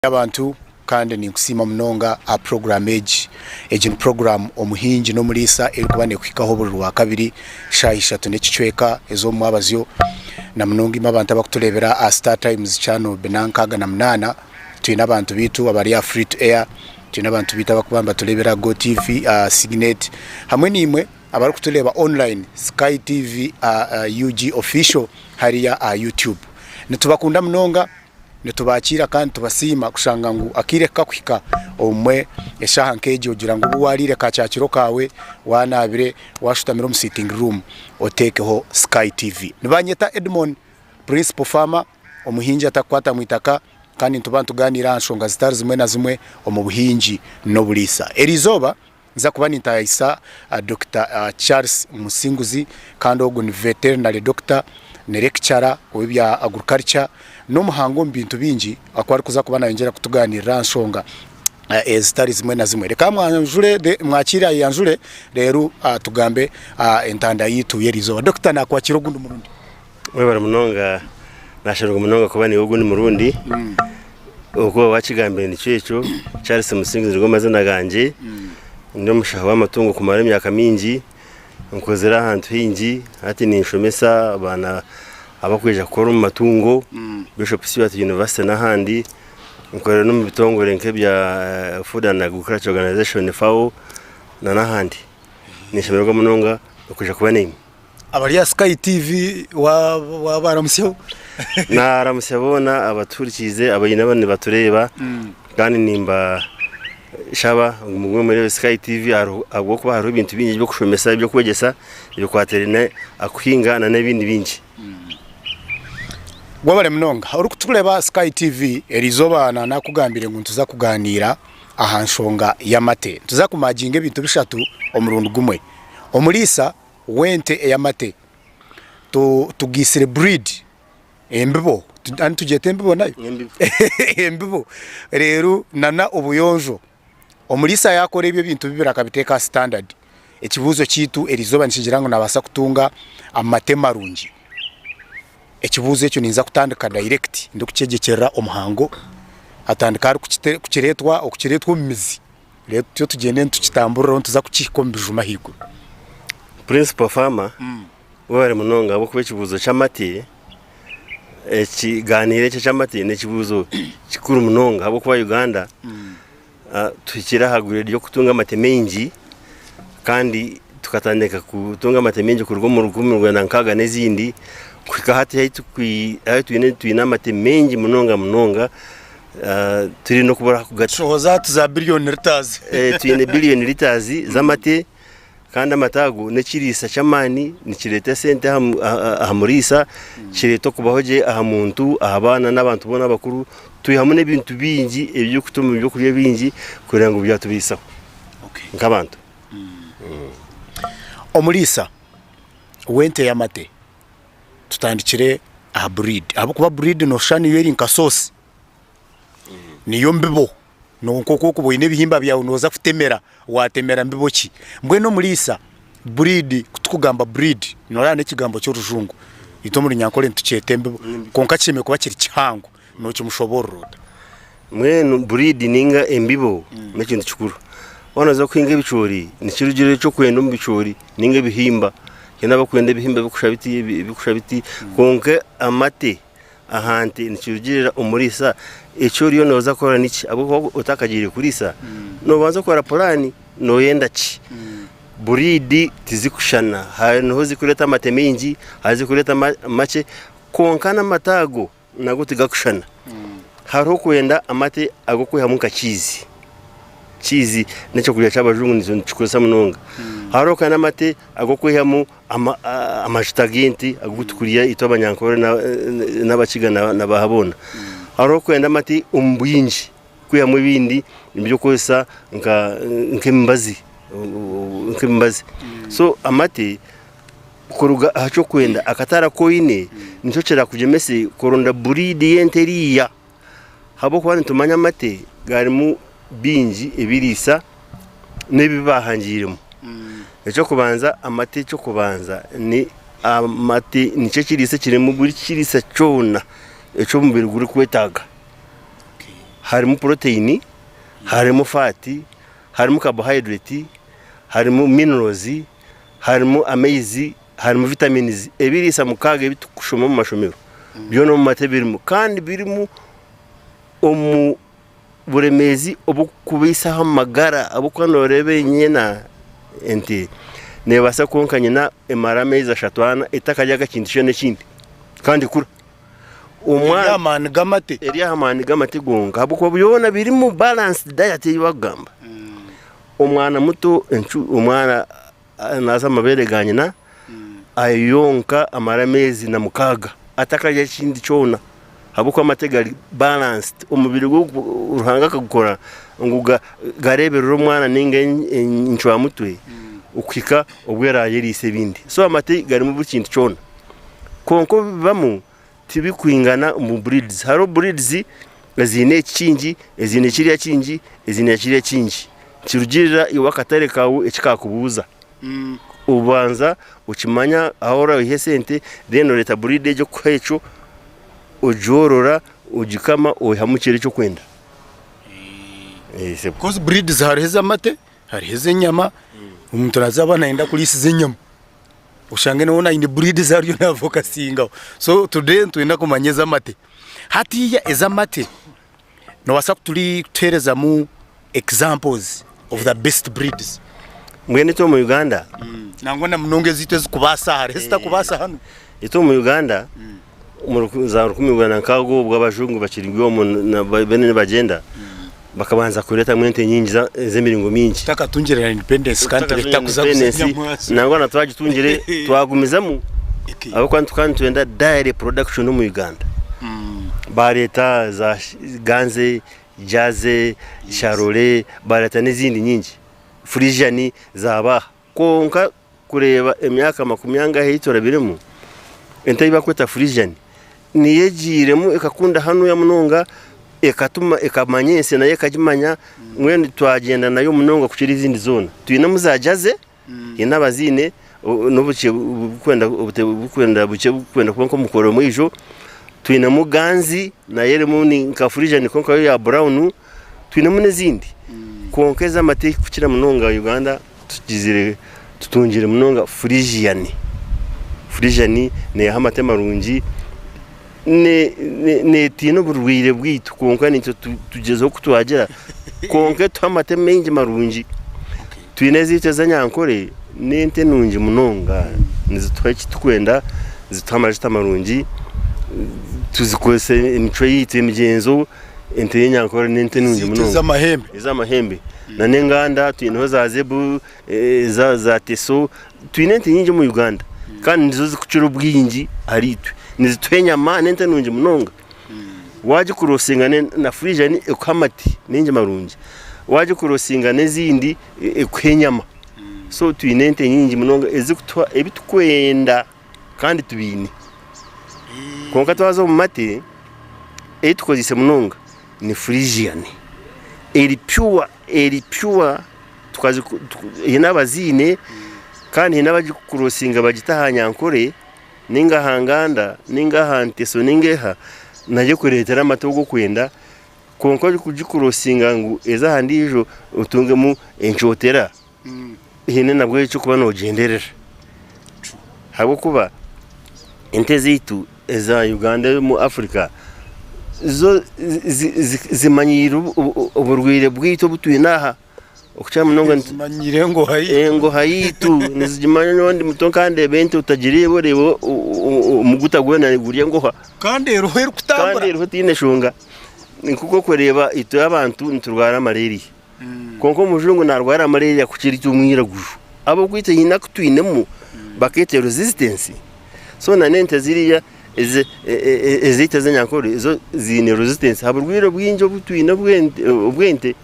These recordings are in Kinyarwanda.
abantu kandi ni kusima mnonga a program age program omuhingi no mulisa erikubane kwikaho buri wa kabiri shahisha tunekicweka ezo mwabazyo na mnonga imabanta bakutulebera a Star Times channel benankaga na mnana twina abantu bitu abari ya free to air twina abantu bita bakubamba tulebera Go TV Signet hamwe nimwe abari kutuleba online Sky TV UG official hariya YouTube nitubakunda mnonga netubakira kandi tubasima kushanga ngo akire kakwika omwe eshaha nkeje ugira ngo buwarire kacakiro kawe wanabire washutamira mu sitting room otekeho Sky TV nibanyeta Edmond principal farmer omuhinji atakwata mwitaka kandi ntubantu ganira nshonga zitari zimwe na zimwe omubuhinji no bulisa erizoba nza kuba nintayisa Dr. Charles Musinguzi kandi ogo ni veterinary doctor ne lecturer webya agriculture no muhango mbintu bingi akwari kuza kubana yongera kutuganira nshonga zitari zimwe na zimwe reka mwanjure mwakira yanjure rero tugambe entanda yitu yerizo Dr. nakwakira ogundi murundi wewe munonga nasharuga munonga kuba ni ogundi murundi uko wakigambe ni cyecho Charles Musinguzi ngo mazina ganje ndo mushaha w'amatungo kumara imyaka mingi nkozera ahantu hingi ati ni nshomesa abana abakweja gukora mu matungo Bishop Stewart University n'ahandi nkorera no mu bitongore nke bya Food and Agriculture Organization FAO n'ahandi nishemerwa munonga ukuje kuba nini abari ya Sky TV wa baramusyo naramusyabona abaturikize abayina bane batureba kandi nimba shaba umugwe muri Sky TV agwo kuba hari ibintu bingi byo kushomesa byo kwegesa byo kwaterine akuhinga na nebindi bingi gwabale mnonga uri kutuleba Sky TV erizobana nakugambire ngo tuza kuganira ahanshonga yamate tuza kumajinga ibintu bishatu omurundu gumwe omulisa wente eyamate tugisire breed embibo tujete embibo nayo embibo rero nana ubuyonjo omulisa yakore ibyo bintu bibira kabiteka standard ekibuzo kitu erizoba nishigirango nabasa kutunga amate marungi ekibuzo ekyo ninza kutandika direct ndikucegekera omuhango atandika ari kukiretwa mumizi rero tyo tugende tukitambura tuza kukikombiza higo principal farmer wari munonga abo kuba ekibuzo cy'amate ekiganire cy'amate n'ekibuzo kikuru munonga abo kuba Uganda tukira hagure ryo kutunga amate mengi kandi tukatandika kutunga amate mengi kurwo mu Rwanda nkaga n'ezindi kwika hati twina amate mengi munonga turi no kubura kugacoza tuza billion liters twine billion liters z'amate kandi amatago nekirisa cyamani nikireta sente ahamurisa kireto kubahoje ahamuntu ahabana n'abantu bona bakuru tuyihamune ibintu bingi ebyo kutuma ibyo kurya bingi kugira ngo byatubisaho nk'abantu omulisa wente yamate tutandikire a breed abo kuba breed no shani yeri nka sauce niyo mbibo no nkoko kuboine bihimba byawe noza kutemera watemera mbibo ki mbwe no mulisa breed kutukugamba breed norane kigambo cyo rujungu ito muri nyankole ntucete mbibo konka kime kuba kiri kihango no kimushoborora mwe no breed ninga embibo n'kintu kikuru wanaza kwinga bicori ni kirugire cyo kwenda mu bicori ninga bihimba kenda bakwenda bihimba bikushabiti konke amate ahante ni kirugirira umurisa icyo riyo noza kora niki abo utakagire kurisa no banza kora polani no yenda ki buridi tizikushana hano zikureta amate mengi hazikureta make konkana matago nago tigakushana haro kwenda amate agokwiha muka chizi necho kulya cyabajungu nizo nchikosa munonga haro kana amate agokwihamu amashitagenti agutukuriya ito abanyankore n'abakiga nabahabona haro kwenda amate umbuyinji kwihamu ibindi ibyo kwesa nk'imbazi so amate kuruga acho kwenda akatara koine nico cyera kujemese koronda buridi yenteriya habo kwani tumanya amate garimu bingi ebirisa nebibahangirimo echo kubanza amate cyo kubanza ni amate nice kirisa kirimo buri kirisa cyona echo mubiri guri kwetaga harimo protein, harimo fati, harimo carbohydrate, harimo minerals, harimo amazi, harimo vitamins ebirisa mukaga bitukushoma mu mashomero byo no mu mate birimo kandi birimo buremezi obukubisa hamagara abukanorebe nyena ente nebasa konkanye na emara meza shatwana itakajya gakindisho n'ikindi kandi kura umwana gamate eriya hamani gamate gonga abuko byona birimo balanced diet y'ibagamba umwana muto umwana naza mabere ganyina ayonka amaramezi na mukaga atakajya kindi cyona abuko amategari balanced umubiri uruhanga kagukora nguga garebera umwana ninga inchwa mutwe ukika obwera yerise bindi so amategari mu bukintu cyona konko bibamu tibikwingana mu breeds haro breeds ezine kingi ezine kiriya kingi ezine kiriya kingi kirugirira iwakatare kawe ekikakubuza ubanza ukimanya ahora ihesente then leta breed ejo kwecho ujorora ujikama ohamukire cyo kwenda because breeds hariheza mate hariheza nyama umuntu azabana enda kulisiza nyama ushange naona indi breeds ariyo navoka singa so today tuenda kumanyeza mate hatiya eza mate no wasaku tuli kutereza mu examples of the best breeds mwene to mu Uganda nangona mnonge zite zikubasa hari hesta kubasa hano ito mu Uganda za rukumigwana nkago bw'abajungu bakiringwa na bene bagenda bakabanza kureta mwente nyingi z'emiringo mingi taka tungerera independence kandi leta kuzakuza nangona twagitungire twagumizamo abo kandi twenda direct production mu Uganda ba leta za ganze jaze charole ba leta n'izindi nyingi Frisian zaba konka kureba emyaka 20 hitora birimo entayiba kweta Frisian niyegiremo ekakunda hano ya munonga ekatuma ekamanyese naye kajimanya mwene twagenda nayo munonga kukiri izindi zona tuyina muzajaze inabazine nobuce bukwenda kuba ko mukoro mwijo tuyina muganzi naye remo ni nka Frisian konka ya brown tuyina munezindi konkeza amateka kukira munonga Uganda tugizire tutungire munonga Frisian ne hamate marungi ne tino burwire bwitu konka ni tugezeho kutwagera konke twamate mengi marungi twinezite zanyankore nente nungi munonga nizitwaki tukwenda zitamaje marungi tuzikose imico yite imigenzo ente nyankore nente nungi munonga izamahembe na nenganda twino za zebu za teso twinente nyingi mu Uganda kandi nizo zikucira ubwingi aritwe nizitwenyama nente nungi munonga waje kurosinga na Frisian ekamati ningi marungi waje kurosinga nezindi ekwenyama so twinente nyingi munonga ezikutwa ebitukwenda kandi tubini konka twazo mu mate etukozise munonga ni Frisian eri pure tukazi inabazine kandi inabajikurosinga bagitahanyankore ninga hanganda ninga hanteso ningeha naje kuretera amatogo kwenda konko kujikurosinga ngo eza handijo utungemu enchotera hine nabwo cyo kuba no genderera habo kuba entezitu eza Uganda mu Africa zo zimanyiru uburwire bwito butwinaha okuchama nonga zimanyire ngo hayitu nizijimanya n'ondi mutonkande bente utagiriye borebo umuguta gwena guriye ngo kandi rohero kutambura kandi roho tine shunga nikuko kureba ito y'abantu nturwara malaria konko mujungu narwara malaria kukiri cyumwiragujo abo kwite hina kutwinemo bakete resistance so na nente ziriya ezite zanyankore zo zine resistance haburwiro bwinjo butwina ubwente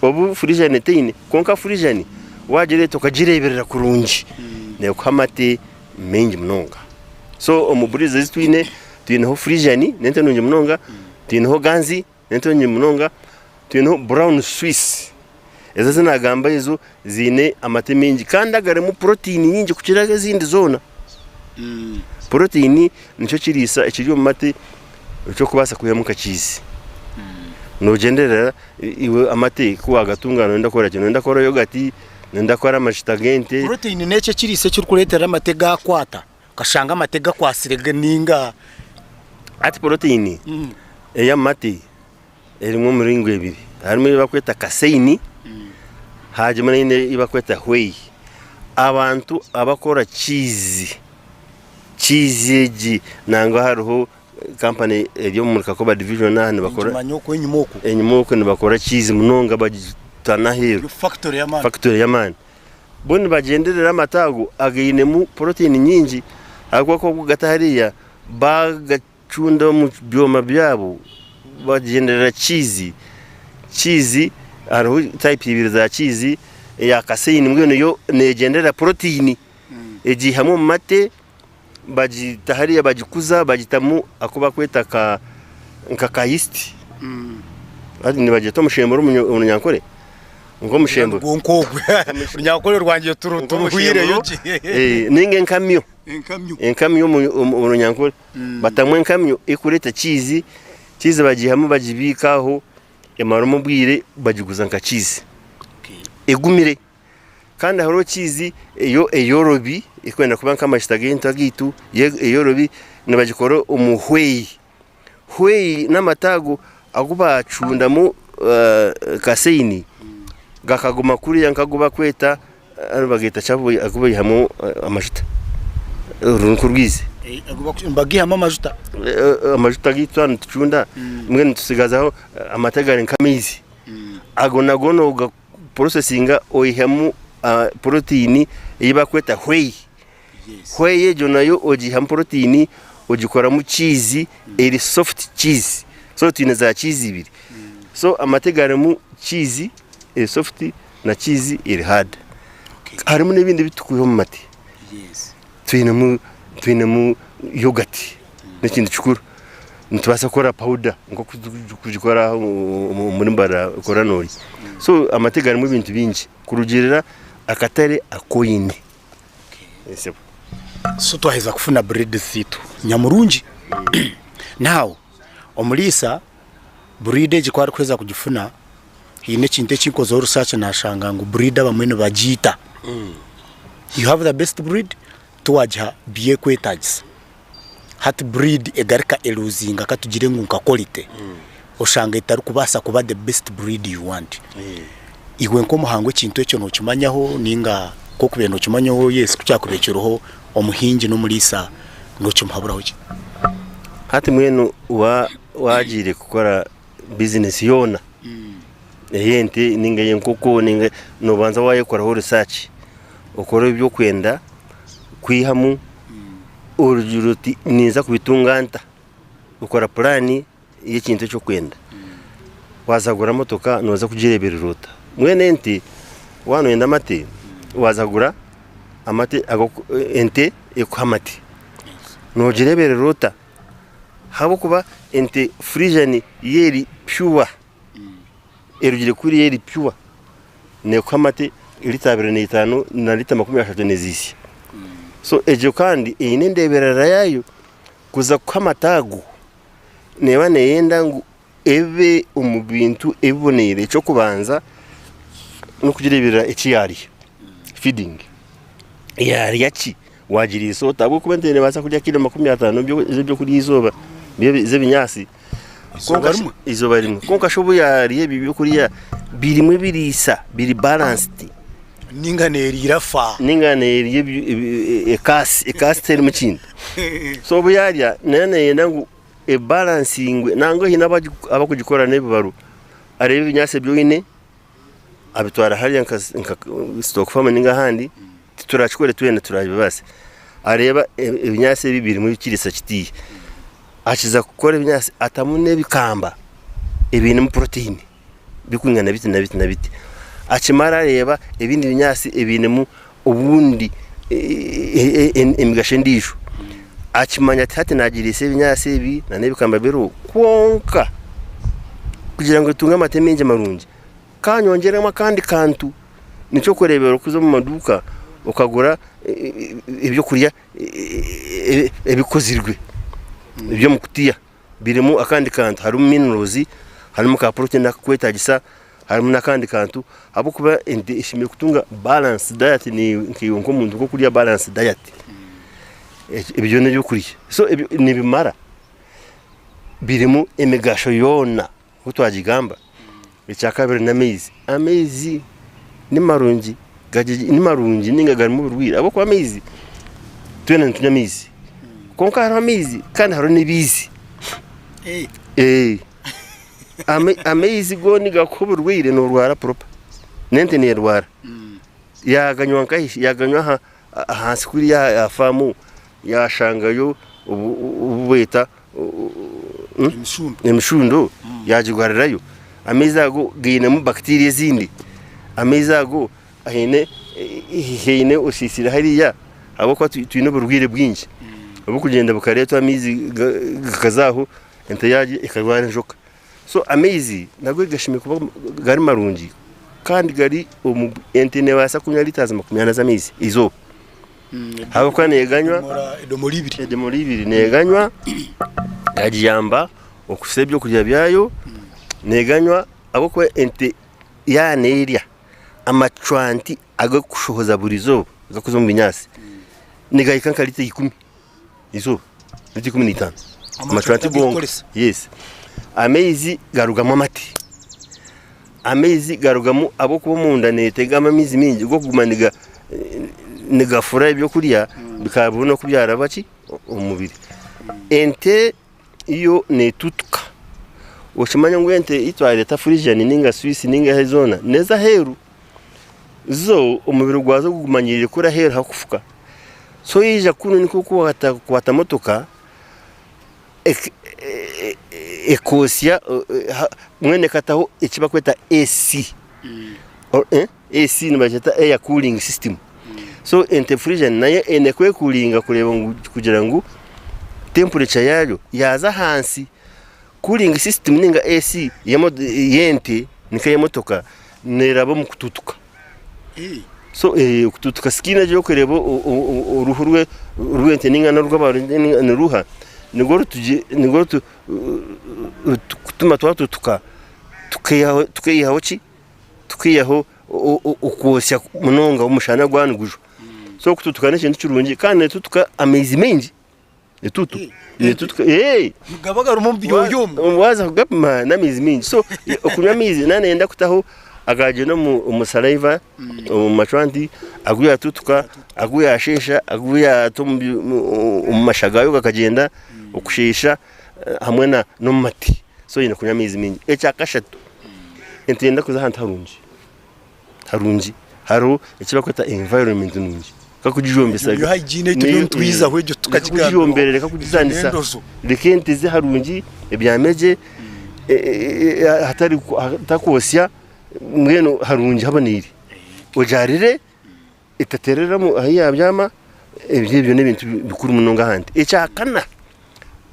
obu Frisian tine konka Frisian wagire tokajireberera kurungi ne kwamate mengi munonga so omuburize zitwine twine Frisian nente nungi munonga twine ganzi nente nungi munonga twine brown Swiss ezo zinagamba izo zine amate mengi kandi agaremo protein nyingi kukira izindi zona protein nico kirisa ekiri mu mate cyo kubasa kuyamuka kizi nogenderera iwe amate kuwagatungana ndakora kino ndakora yogati ndakora amashitagente protein nece kirise cyo kuretera amatega kwata kashanga amatega kwasirega ninga ati protein ya mate erimwe muringo ebiri harimo bakweta casein hajima nine bakweta whey abantu abakora cheese nanga hariho company yo mu Kakoba division nane bakora manyoko enyumoko ni bakora cheese munonga bagitana hero factory ya man bone bagenderera amatago agayinemu protein nyingi agwa ko gatahariya bagacunda mu byoma byabo bagenderera cheese hariho type ibiri za cheese ya casein mbwene yo negendera protein egihamu mate bagitahariya bagikuza bagitamu akuba kweta ka yeast adi ni bagita mushembero umunyankore ngo mushembero gonkogwe umunyankore rwangiye turuhire yoki ninge enkamyo umunyankore batamwe enkamyo ikureta cheese bagihamu bagibikaho emarumo bwire bagiguza nka cheese egumire kandi haro cheese eyorobi ikwenda kuba nkamashitagento agitu eyorobi nabagikora umuhwei n'amatago aguba cundamo casein gakaguma kuri yankaguba kweta bagita chabo aguba yihamo amashita runku rwize bagihamo amajuta gitu ntcunda mwe tusigazaho amategare nkamizi agonagono ga processinga oyihamo protein iba kweta whey ejo nayo ogiha protein ogikora mu cheese eri soft cheese so tineza cheese ibiri so amategare mu cheese eri soft na cheese eri hard harimo n'ibindi bitukuye mu mate twinemu yogurt n'ikindi cyukuru ntubasa kora powder ngo kujikora muri mbara koranori so amategare mu bintu bingi kurugerera akatare akoyine so twaheza kufuna breed situ nyamurungi now omulisa breed gikwara kweza kugifuna hine kinte kinkozo research nashanga ngo breed abamwene bagita you have the best breed tuwajha biye kwetagisa hat breed egarika eluzinga katugire ngunka quality oshanga itari kubasa kuba the best breed you want iwe nko muhango kintu cyo no kimanyaho ninga ko kubeno kimanyaho yes kucyakubekeroho omuhingi no mulisa no kimuhaburaho ki hati mwenu wajire gukora business yona yente ninga yenkoko ninga no banza wayekoraho research ukora ibyo kwenda kwihamu urujuruti niza kubitunganta ukora plani y'ikintu cyo kwenda wazagura motoka noza kujirebera ruta mwene enti wano enda mate wazagura amate ente ekuhamati nojirebera ruta habo kuba ente frijani yeri pure erugire kuri yeri pure ne kuhamate lita 25 na lita 30 nezisi so ejo kandi inendeberera yayo kuza kwamatago neba neyenda ngo ebe umubintu ebonere cyo kubanza no kugirebera ekiyari feeding yari yaki wagiriye so tabo kubentene basa kurya kilo 50 byo kuri izoba zebinyasi izoba rimwe konka shobo yari bibyo kuriya birimwe birisa biri balanced ninganeri irafa ninganeri ekasi teri mukindi so buyarya nene yenda ngo balancing nango hina abakugikora nebibaru arebe binyase byoine abitwara hariya nka stock farm ninga handi turachikore twene turabibase areba ibinyase bibiri muri kirisa kitiye achiza gukora ibinyase atamune bikamba ibintu mu protein bikungana biti na biti achimara reba ibindi binyasi ibintu mu ubundi emigashe ndisho achimanya ati nagirise ibinyasi ibi na nebikamba bero konka kugira ngo tunga matemenje marungi kanyongeramo kandi kantu nico kurebera kuzo mu maduka ukagura ibyo kurya ebikozirwe ibyo mukutiya birimo akandi kantu hari minerals harimo ka protein akakwetagisa harimo nakandi kantu abo kuba ente ishimiye kutunga balance diet ni nkiyonko muntu ko kurya balance diet ibyo ne byo kurya so ni bimara birimo emigasho yona utwagigamba icyakabiri amezi ni marungi ni marungi ninga mu burwira abo kwa amezi twene ntunyamizi konka haro amezi kandi haro nibizi amezi go niga kuburwire no rwara proper nente ne rwara yaganywa nkahishi yaganywa hasi kuri ya famu yashangayo ubweta emishundo yajigwarirayo amezi ago gine mu bacteria zindi amezi ago hene osisira hariya abo kwa twino burwire bwinshi abo kugenda bukareto amizi gakazaho ente yaje ikarwara njoka so amezi nago gashimye kuba gari marungi kandi gari ente ne wasa kunya litaza 20 z'amezi izo abo kwa neganywa edomori ibiri neganywa ajiyamba okusebyo kujya byayo neganywa abo kwa ente ya neria amacwanti agakushohoza burizo gakuzo mu binyasi nigayika kalite 10 izo 15 amacwanti bongo yes amezi garugamo amati amezi garugamo abo kuba munda netegama mizi mingi go kugumaniga nigafura ibyo kuriya bikabona kubyara baki umubiri ente iyo netutuka oshimanya ngo ente itware ta Friesian ninga Swiss ninga hezona neza heru zo umubiri gwazo kugumanyirire kura heru hakufuka so yija kuno niko kwata motoka ekosia mwene kataho ikiba kweta AC AC ni bajeta air cooling system so ente Friesian naye ene kwe coolinga kureba kugira ngo temperature yayo yaza hansi cooling system ninga AC yente nikaye motoka nerabo mu kututuka so kututuka skina je kureba uruhurwe rwente ninga na rw'abantu ni ruha nigoro kutuma twatutuka tukiyaho ki tukiyaho ukosya munonga umushana gwanugujo so kututuka n'kintu cy'urungi kandi netutuka amezi mengi netutuka mugabaga rumumbi yoyom waza kugapima n'amezi mengi so okunywa amezi nanenda kutaho agaje no mu saliva mu macwanti aguya tutuka aguya ashesha aguya mu mashagayo gakagenda okushesha hamwe no mati so yina kunywa amezi mengi ecyakashatu entenda kuza hantu harungi haro ikibakweta environment nungi kakujijombesa yo hygiene tubyo twiza hwejo tukajigomberera kakujizanisa lekente ze harungi ebyameje hatari takosya mweno harungi habaniri ojarire itaterera mu ahiya byama ebyo n'ibintu bikuru munonga handi ecyakana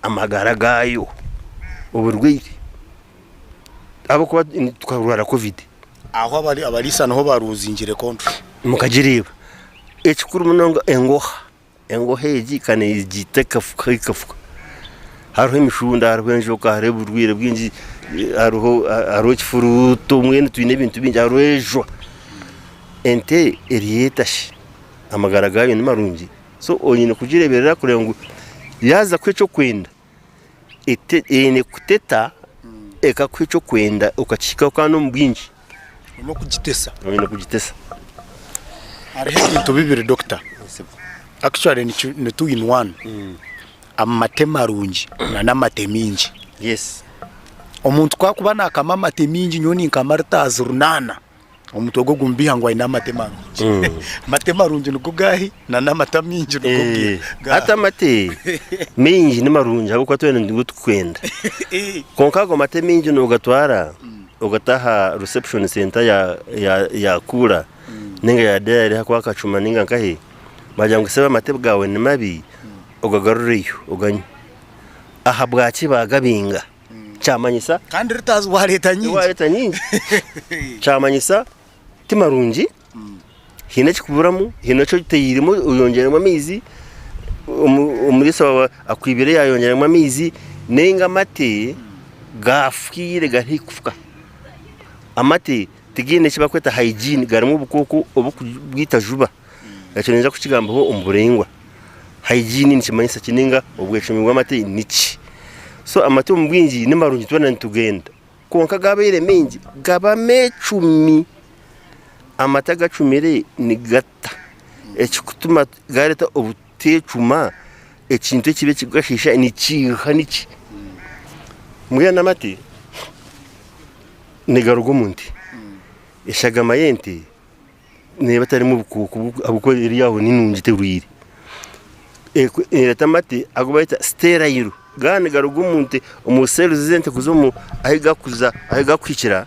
amagara gayo uburwire abo kwa tukarwara covid aho abarisa naho baruzingire kontra mukagireba ekikuru munonga engoha ejikane igiteka fuka hariho imishunda hariho enjoka hariho uburwire bwinji hariho kifuruto mwene twine ibintu bingi hariho ejo ente eriyetashi amagara gayo ni marungi so onyine kugireberera kureba ngo yaza kweco kwenda ene kuteta eka kweco kwenda ukachika kano mbwinji no kugitesa onyine kugitesa hariho ibintu bibiri doctor actually ni two in one amate marungi na namate mingi yes omuntu kwakuba nakama mate mingi nyoni nkamartaza runana omuntu ogo gumbiha ngo ina mate marungi mate marungi nuko gahi na namata mingi nuko hata mate mingi ni marungi abo kwatwene ndingo tukwenda konkago mate mingi no gatwara ugataha reception center ya kura ninga ya dere hakwa kacuma ninga nkahe baje nguseba mate bwawe ni mabi ugagaruriyo uganye aha bwaki bagabinga cyamanyisa kandi ritazi wa leta nyingi cyamanyisa timarungi hina kikuburamu hina cyo teyirimo uyongeramo amizi umurisa akwibire yayongeramo amizi nenga mate gafire garikufuka amate tigine kiba kweta hygiene garimo ubukoko obukubwita juba yaceneza kukigambaho umburengwa hygiene nikimanyisa kininga ubwecumi bw'amate niki so amate umubwingi nimarungi tubona ntugenda konka gabere mengi gaba mecumi amata gacumire ni gata ekikutuma gareta obutecuma ekintu kibe kigashisha ni kiha niki muyana amate ni garugo munti eshaga mayente ne batari mu bukuku abuko iriyaho ninungi terwire tamate agobaita sterile gane garugo munti umuselu zente kuzomu ahiga kwikira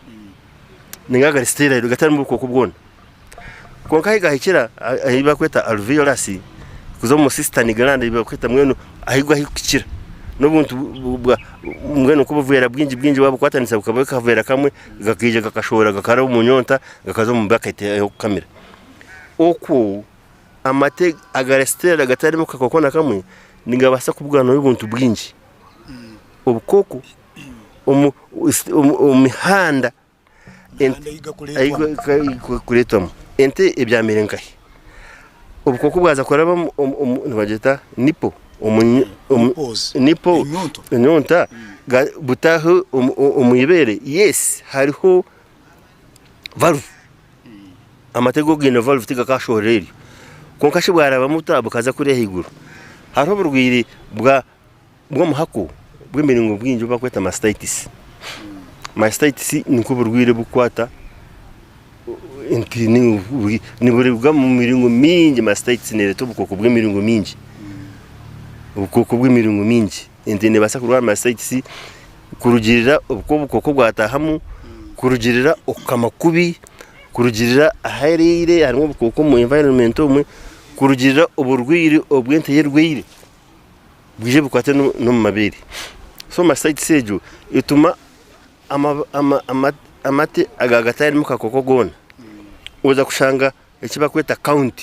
ningaga sterile gatari mu bukuku bwona konka ahiga hikira ahiba kweta alveolus kuzomu cystern grande iba kweta mwenu ahigwa hikira n'ubuntu mwenu ko buvera bwinji wabo kwatanisa bukaba kavera kamwe gakije gakashora gakara umunyonta gakazo mu bucket yo kamera okwo amate agarestera gatarimo kakokona kamwe ningabasa kubwana n'ubuntu bwinji ubukoko umihanda kuretamo ente ebyamirengahe ubukoko bwaza koraba ntibageta nipo nipo inyonta butaho umuyibere yes hariho valve amatego gino valve tiga kashoreri konka shibwara bamuta bukaza kuri higuru hariho burwiri bwo muhako bw'imiringo bwinjo bakweta mastitis niko burwire bukwata intini ni buribwa mu miringo mingi mastitis nereto bukoko bw'imiringo mingi ubukoko bw'imiringo mingi intine basa kurwa mastitis kurugirira ubukoko bwatahamu kurugirira okamakubi kurugirira aharire harimo ubukoko mu environment umwe kurugirira uburwiri obwente yerwire bwije bukwate no mu mabere so mastitis ejo ituma amate agagatari mu kakoko gona uza kushanga ekiba kweta count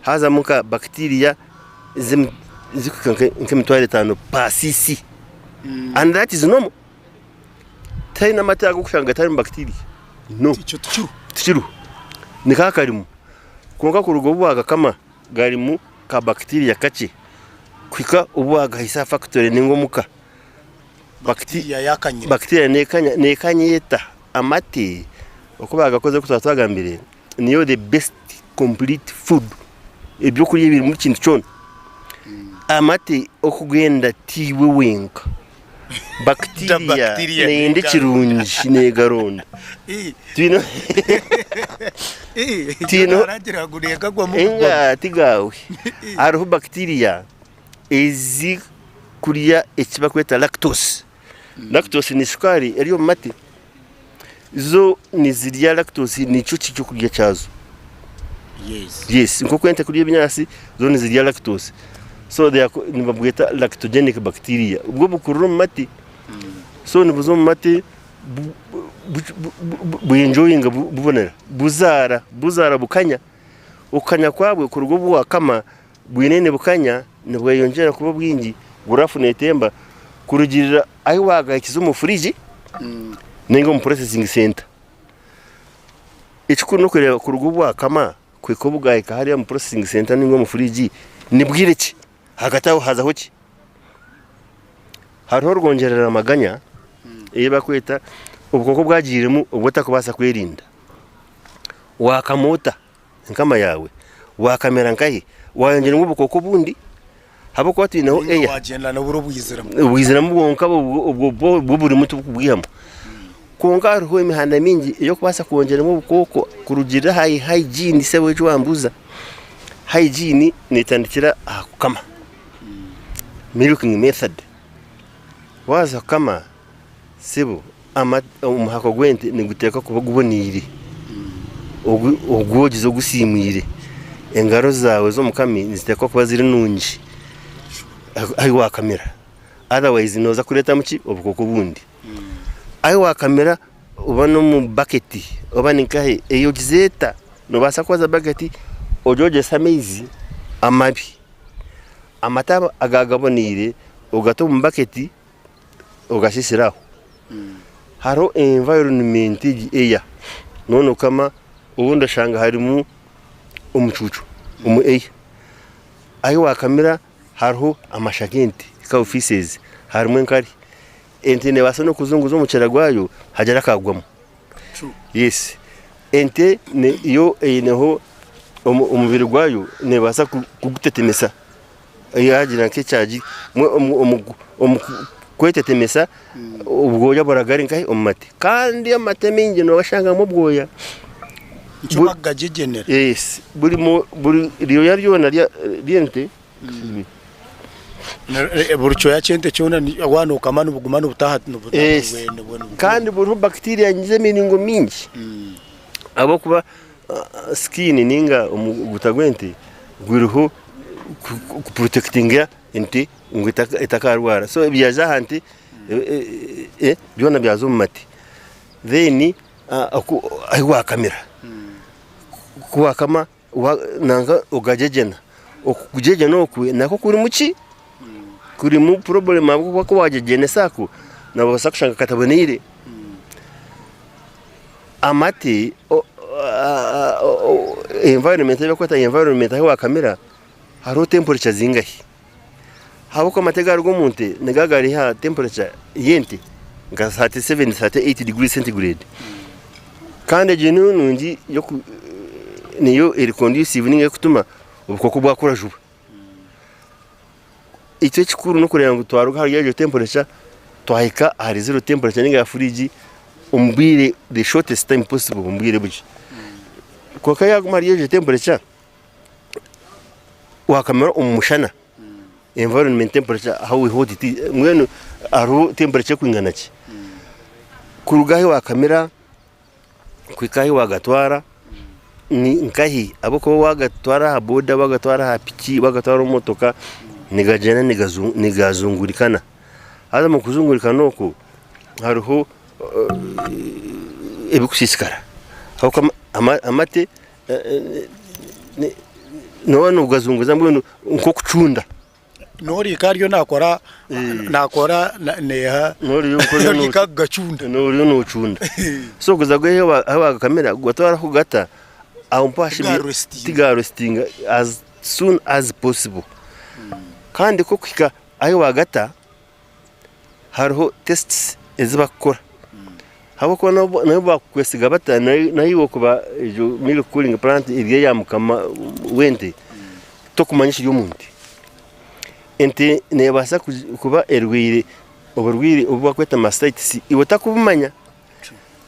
haza muka bacteria zikukanke 5 pasisi and that is normal taina mata gukushanga tari bacteria no tichiru nikakarimu konka kurugo bwaga kama garimu ka bacteria kache kwika ubwaga hisa factory ningomuka bacteria nekanyeta amate okubaga koze kutatagambire niyo the best complete food ebyo kuri biri mu kintu cyone amate okugenda tiwe wenka bacteria nende kirungi ne garonda tino aragira gureka gwa mu tigawe ariho bacteria ezi kuriya ekiba kweta lactose ni sukari eriyo mate zo nizirya lactose nico cyo kurya cyazo yes nko kwenta kuriya binyasi zo nizirya lactose so they are nibabweta lactogenic bacteria ubwo bukururu mate so nibuzo mate buenjoyinga bubonera buzara bukanya ukanya kwabwe kurugo bwa kama bwinene bukanya nibwo yongera kuba bwingi burafune temba kurugirira ayi wagakiza mu fridge ningo mu processing center ichukuru no kureba kurugo bwa kama kwiko bugayika hari mu processing center ningo mu fridge nibwireki hagataho haza hoki hariho rwongerera amaganya eba kweta ubukoko bwagiremo ubwo kubasa kwerinda wakamota nkama yawe wakamera nkahe wayongera ubukoko bundi habo kwati naho eya wagenda na buro bwizira mu bwonka ubwo buri mutu kubwihamo konka hariho imihanda mingi iyo kubasa kongeramo ubukoko kurugira hygiene sebo cyo wambuza hygiene nitandikira akukama milking method waza kama sebo umuhako gwente niguteka kuba gubonire ogwogizo gusimire engaro zawe zo mukami nzitekwa kuba ziri nungi ayi wa kamera otherwise noza kureta muki obukoko bundi ayi wa kamera ubano mu bucket obani nkahe eyo gizeta no basa kwaza bucket ojoje samezi amabi amata agagabonire ugato mu bucket ugashisiraho haro environment eya none kama ubundi ashanga harimo umucucu eya ayo wakamera hariho amashagenti ka offices harimo nkari ente ne basa no kuzunguza umucera gwayo hagera kagwamo yes ente ne iyo eneho umubiri gwayo ne basa kugutetemesa yagira nke cyaji kwetetemesa ubwoya boragari nkai omate kandi amate mingi no bashanga mu bwoya ncubaga jigenera yes buri riyo yaryona ryente burcho ya chente cyona wano kamana ubugumana ubutaha kandi buri bacteria ngize miningo mingi abo kuba skin ninga ubutagwente gwiriho ku protectinga ente ngo itakarwara so byaza hanti byona byazo mumati then aywa kamera kuwa kama nanga ugajejena okujejena okwe nako kuri muki kuri mu problem abo ko wajejene sako nabo sakushanga katabonire amati environment yakwata environment aywa kamera haro temperature zingahi habo ko amatega rw'umunte negagari ha temperature yente nga 37 38 degrees centigrade kandi jenu nungi yo niyo eri conducive ninge kutuma ubukoko bwakora juba icyo kikuru no kureba ngo twaruka hari yaje temperature twahika hari zero temperature ninga ya fridge umbire the shortest time possible umbire buji ko kaya kumari yaje temperature wakamera umushana environment temperature how we hold it mwene aro temperature kwingana ki kurugahe wakamera kwikahi wagatwara ni nkahi aboko wagatwara haboda wagatwara hapiki wagatwara motoka nigajena nigazungurikana hada mu kuzungurikana uko hariho ebikusisikara hako amate no ugazunguza mbona nko kucunda nori karyo nakora neha nori yuko kagacunda nori no ucunda so kuzagwe hawa kamera gwatwara kugata ampashi tiga roasting as soon as possible kandi ko kwika ayo wagata hariho tests ezibakora habo ko nabo bakwesiga bata nayo kuba ejo milk cooling plant iriye yamukama wende to kumanyisha y'umuntu ente nebasa kuba erwire oburwire obubakweta mastitis iwota kubumanya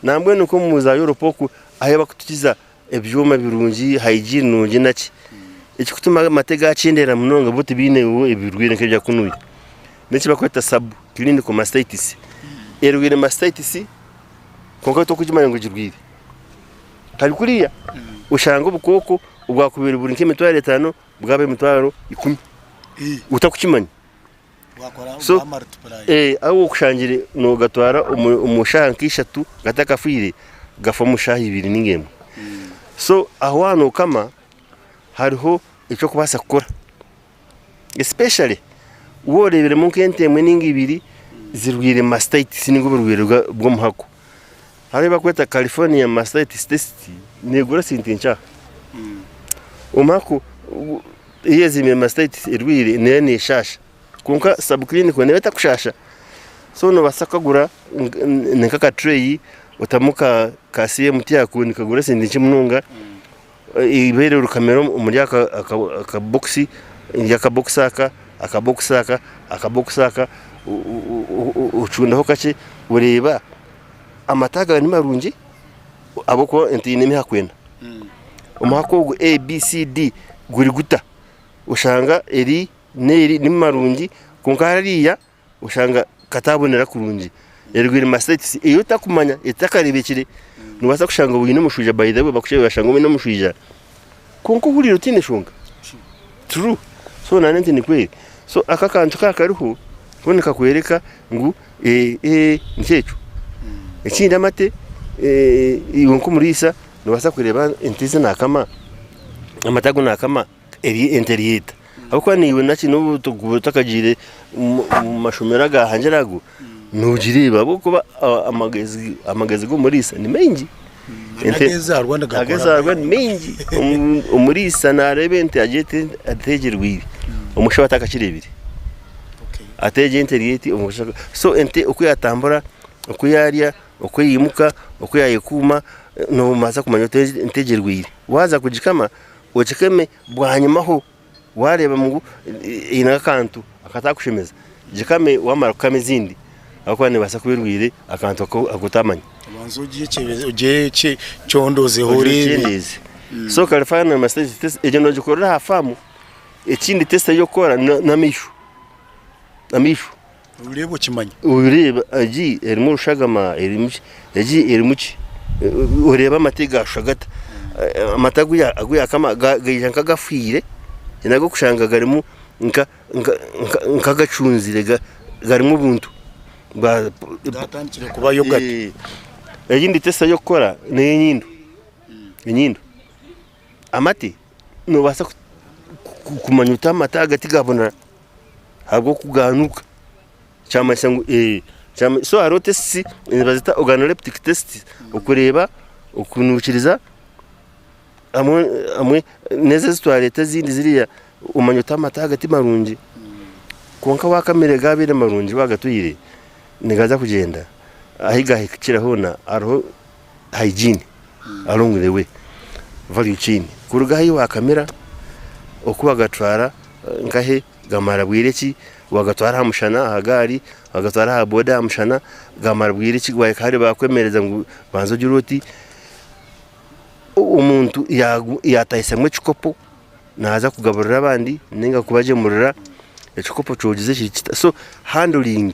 nambwe nuko muza Europe aho bakutukiza ebyuma birungi hygiene nungi naki ikikutuma amatega acendera munonga buti bine ebirwire nkebya kunuye neki bakweta sub clinical mastitis erwire mastitis konka to kujimanya ngo girwire kali kuriya ushanga ubukoko ubwakubira buri nk'emitwaro 5 bwabe emitwaro 10 utakukimanya wakora so aho kushangire no gatwara umushanka 3 gatakafire gafa mushahi 2 n'ingemo so ahwano kama hariho icyo kubasa gukora especially worebere mu kente mwe ningi 2 zirwire mastitis ningo burwire bwo muhako hari bakweta California mastitis test negura sintincha umako iyezime mastitis irwire nene shasha kunka subclinical nebeta kushasha so no basakagura nkaka tray utamuka kasiye mutiyako nikagura sindinchi munonga ibere urukamera umuri aka boxi yaka boxaka ucundaho kace ureba amataga ni marungi aboko entine mihakwena umahako ABCD guri guta ushanga eri neri ni marungi kunkariya ushanga katabonera kurungi erwire mastitis iyo takumanya itakarebekire nubasa kushanga ubine mushuja by the way bakushe bashanga ubine mushuja kunko huri rutine shunga true so nanente ni kweli so akakantu kakariho kuboneka kwereka ngo ncecu ikindi amate yonko murisa nubasa kureba entize nakama amatago nakama eri interiyeta abako niwe naki no tutakagire mashomera ga hanjerago nugireba kuba amagezi go murisa ni mengi ageza Rwanda gakora mengi umurisa narebe ente agete ategerwiri umusha batakakirebire ateje interiyeti umusha so ente ukuyatambura ukuyarya ukuyimuka ukuyayekuma no maza kumanya integerwiri waza kujikama ukikeme bwanyumaho wareba mungu ina kantu akatakushemeza jikame wamara kukame zindi akwane basa kubirwire akantu agutamanya abanzo ugiye cyondoze hore so kalifana na stage test ejeno gikorera hafamu ikindi test yo kora na mishu urebo kimanya ureba aji erimo rushagama erimuki yaji erimuki ureba amatega shagata amatagu ya aguya kama gayanka gafire inago kushanga garimo nka gacunzire garimo buntu datandikire kuba yo gati yindi testa yo kora ne inyindo amati no basa kumanyuta amata agati gabona habwo kuganuka cyama sangu cyama so haro test bazita organoleptic test ukureba ukunukiriza amwe neze zitwareta zindi ziriya umanyuta amata agati marungi konka wakamere gabire marungi bagatuyire nigaza kugenda ahiga hikirahona ariho hygiene along the way value chain kuruga hayi wakamera okuba gatwara ngahe gamara bwireki wagatwara hamushana hagari wagatwara ha boda hamushana gamara bwireki gwaye kare bakwemereza ngo banzo giroti umuntu yatayisemwe chikopo naza kugaburira abandi ninga kubagemurira chikopo cogize kirikita so handling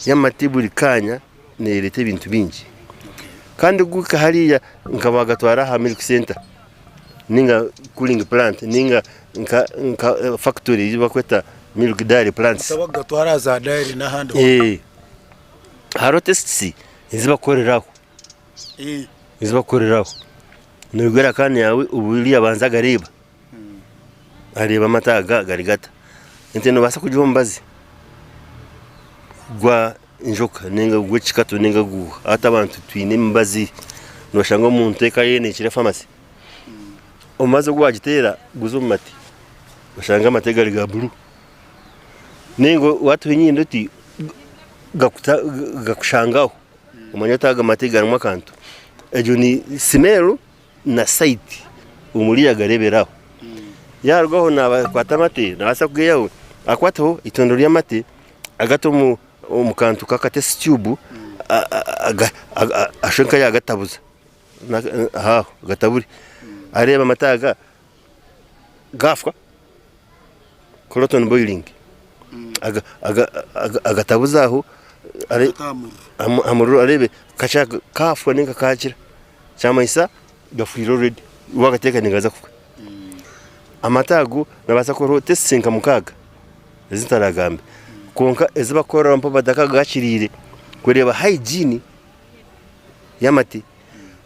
yamatiburi kanya nerete ibintu bingi kandi guka hariya nkabagatwara ha milk center ninga cooling plant ninga nka factory bakweta milk dairy plants tabagatwara za dairy na handi haro tests izibakoreraho izibakoreraho nugera kandi yawe uburi abanza gareba areba amataga garigata ente no basa kujombazi gwa njoka ninga gwechikato ninga gu ata abantu twine mbazi no shanga umuntu ekayene kire pharmacy omaze gwagitera guzo mati ushanga amatega riga buru ningo watu nyindo ti gakushangaho umanyataga amatega mu kantu ejo ni simero na site umuriya gareberaho yarwaho nabakwata mate nabasa kugeyaho akwataho itondo ry'amate agatomu umukantu kakatest tube ashanka yagatabuza ha gataburi areba amataga gafwa cotton boiling agatabuzaho amuru arebe kacha kafwa ninga kakira cyamaisa gafwiro ready wagateka ningaza kuko amatago nabasa ko testing mukaga zitaragambe konka ezibakora mpo badaka gakirire kureba hygiene yamati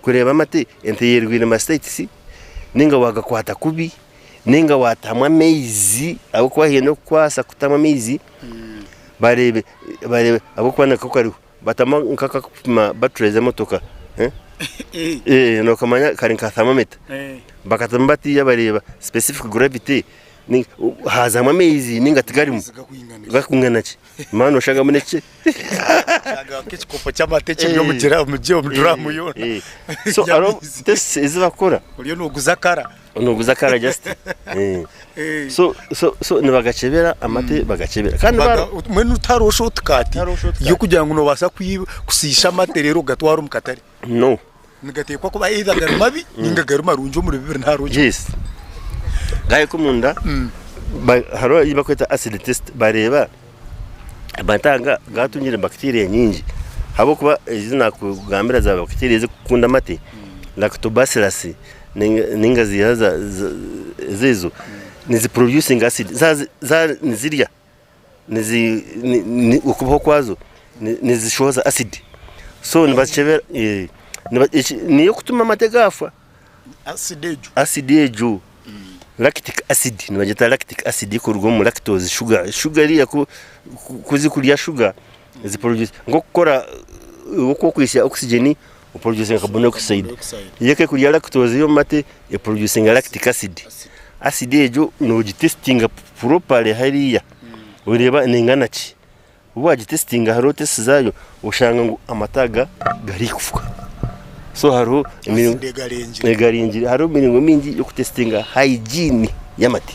kureba amate enteyerwire ma states ninga wagakwata kubi ninga watamwa mezi abo kwahino kwasa kutamwa mezi barebe abo kwana kokariho batama nkaka kupima batteries emotoka no kamanya karinka thermometer bakatambati yabareba specific gravity ni haza mamezi ninga tigarimu gakungana ki mano shaga muneke shaga kikopo cy'amateke byo mugira umujye umuduramu yo so aro test izibakora uriyo nuguzakara just so nibagacebera amate bagacebera kandi mwe nutaro shortcut yo kugira ngo nobasa kusisha amate rero gatwara umukatari no nigatekwa kuba either garumabi ninga garuma runjo muri bibiri nta runjo yes gaye kumunda haro ibakweta acid test bareba batanga gatunyire bacteria nyingi habo kuba izina kugambira za bacteria zikunda mate lactobacillus ninga zihaza zizo nizi producing acid za nizirya nizi ukubaho kwazo nizishoza acid so nibachebera niyo kutuma mategafa acid ejo lactic acid nibagita lactic acid ikorwa mu lactose sugar iriya kuzikurya sugar ziproduce ngo gukora uko kwisia oxygen uproduce carbon dioxide yeke kurya lactose yo mate produce lactic acid acid ejo no gitestinga properly hariya ureba ningana ki ubu gitestinga haro test zayo ushanga ngo amataga gari kufuka so haro garingi haro miringo mingi yo kutestinga hygiene y'amate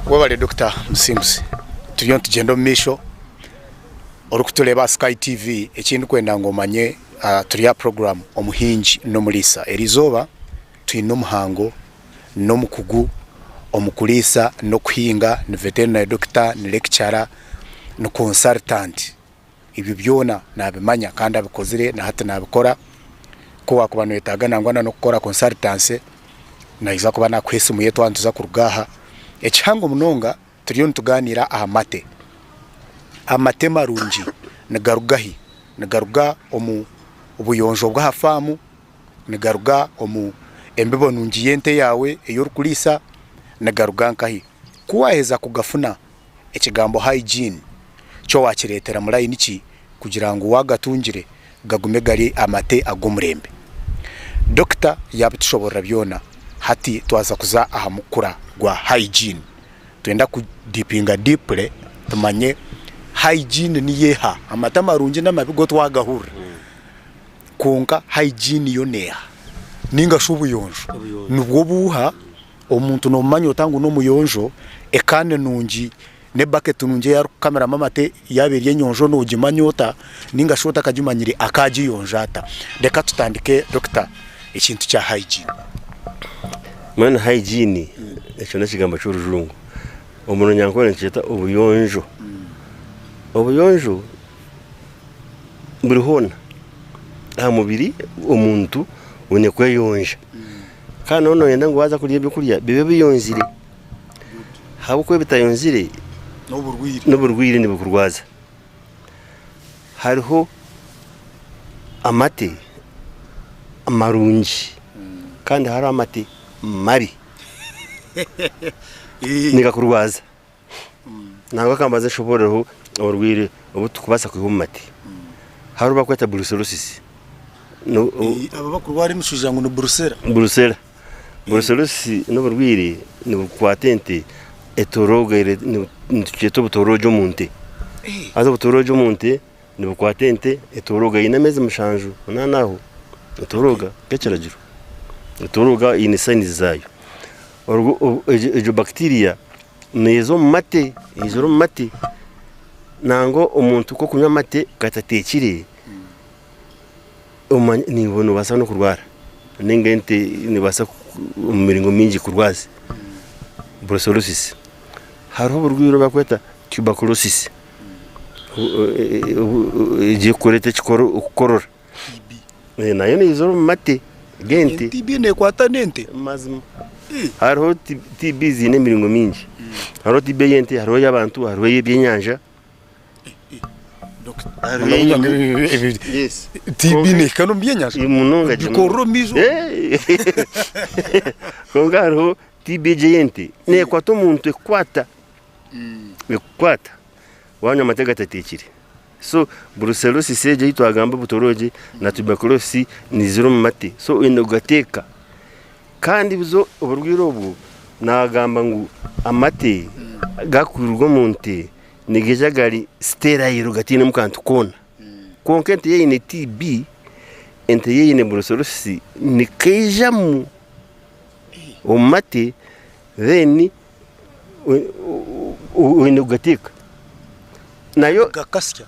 wabale Dr. Musimbuzi turiyo tugenda misho orukutuleba Sky TV ekindi kwenda ngo manye turi ya program omuhinji no mulisa erizoba twino muhango no mukugu omukulisa no kuhinga ni veterinary doctor ni lecturer no consultant ibi byona nabimanya kandi abikozire na hata nabikora ko wakubano yetaga nangwana no gukora consultance na iza kuba nakwese muyeto antuza kurugaha echango munonga turiyo tuganira amate marungi nagarugahi nagaruga ubuyonjo bwa hafamu nagaruga embebo nungiyente yawe eyorukulisa nagaruga nkahi kuwaheza kugafuna ekigambo hygiene cyo wakiretera muri niki kugira ngo wagatungire gagume gari amate agomurembe Dr. yabitushobora byona hati twaza kuza ahamukura gwa hygiene twenda ku deepinga deeply tumanye hygiene ni yeha amata marungi n'amabigo twagahura konka hygiene yo neha ninga shubuyonjo nubwo buha omuntu no manyo tangu no muyonjo ekane nungi ne bucket nungi ya kamera mamate yaberiye nyonjo no gimanyota ninga shota kajumanyire akaji yonjata reka tutandike Dr. ikintu cya hygiene man hygiene echo nakigamba cy'urujungu umuntu nyankore nceta ubuyonjo buri hona aha mubiri umuntu une kweyonja kandi none yenda ngo waza kurya byo kurya bibe biyonzire habo ko bitayonzire n'uburwire nibukurwaza hariho amate marungi kandi hari amate mari nigakurwaza nangwa kambaze shoboreho uburwire ubu tukubasa kwihumate hari bakweta brucellosis no aba bakurwara imishuja ngo no brucellosis no burwire ni kwatente etoroga ni tuketo butorojo munte aza butorojo munte ni bukwatente etoroga inameze mushanju nanaho etoroga keceragiro etoroga ini signs zayo ejo bacteria nezo mate nango umuntu ko kunywa mate gatatekire ni bono basa no kurwara ningente ni basa umiringo mingi kurwaza brucellosis hariho burwiro bakweta tuberculosis je korete chikoro ukorora nayo ni izo mate gente TB ne kwata nente mazima hariho TB zine miringo mingi hariho TB yente hariho y'abantu hariho y'ebyenyanja yes TB ne kano byenyanja imunonga gikoromizo kongaro TB yente ne kwato muntu ekwata wanya matega tatekire so brucellosis seje itwagamba butoroje na tuberculosis ni zero mate so inogateka kandi bizo uburwiro ubu nagamba ngo amate gakururwa munte nigeja gari sterile gatine mukantu kona konkente yene TB ente yene brucellosis ni kejamu omate then inogateka nayo gakasya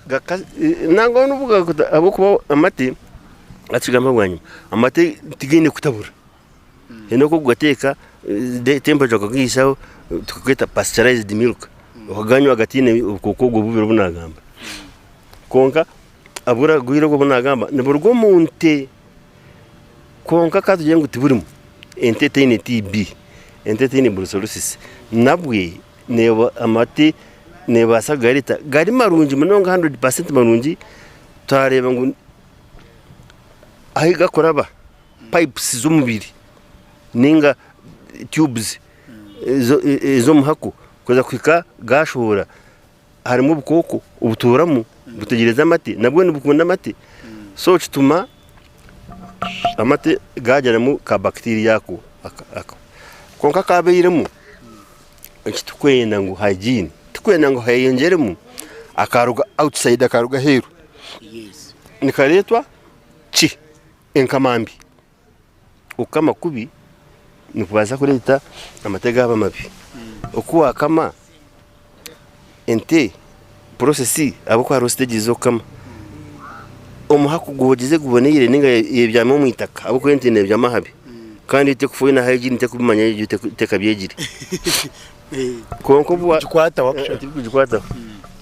nango nuvuga abo kuba amate atsigamba gwanyu amate tigine kutabura eno ko gateka temperature kagisaho tuketa pasteurized milk wakaganywa agatine ukokogwo bubiro bunagamba konka abura guhiro go bunagamba niburgo munte konka katuje ngo tiburimo entertain TB entertain brucellosis nabwe nebo amate nebasa garita gari marungi munonga 100% marungi tareba ngo ahiga koraba pipes z'umubiri ninga tubes zo muhako koza kwika gashora harimo ubukoko ubuturamo butegereza amate nabwo nibukunda amate so kituma amate gageramo ka bacteria yako konka kabeiremo ekitukwenda ngo hygiene tukwenda ngo hayongeremo akaruga outside akaruga heru nikaretwa chi enkamambi ukama kubi nikubaza kureta amatega aba mabi okuwa kama ente processi abo kwa roastage zo kama omuhaku gogize guboneyire ninga yebyamo mu itaka abo ko ente nebya mahabi kandi ite kufuye na hygiene ite kubimanya yite tekabyegire konko bwa kwata wakusha kwata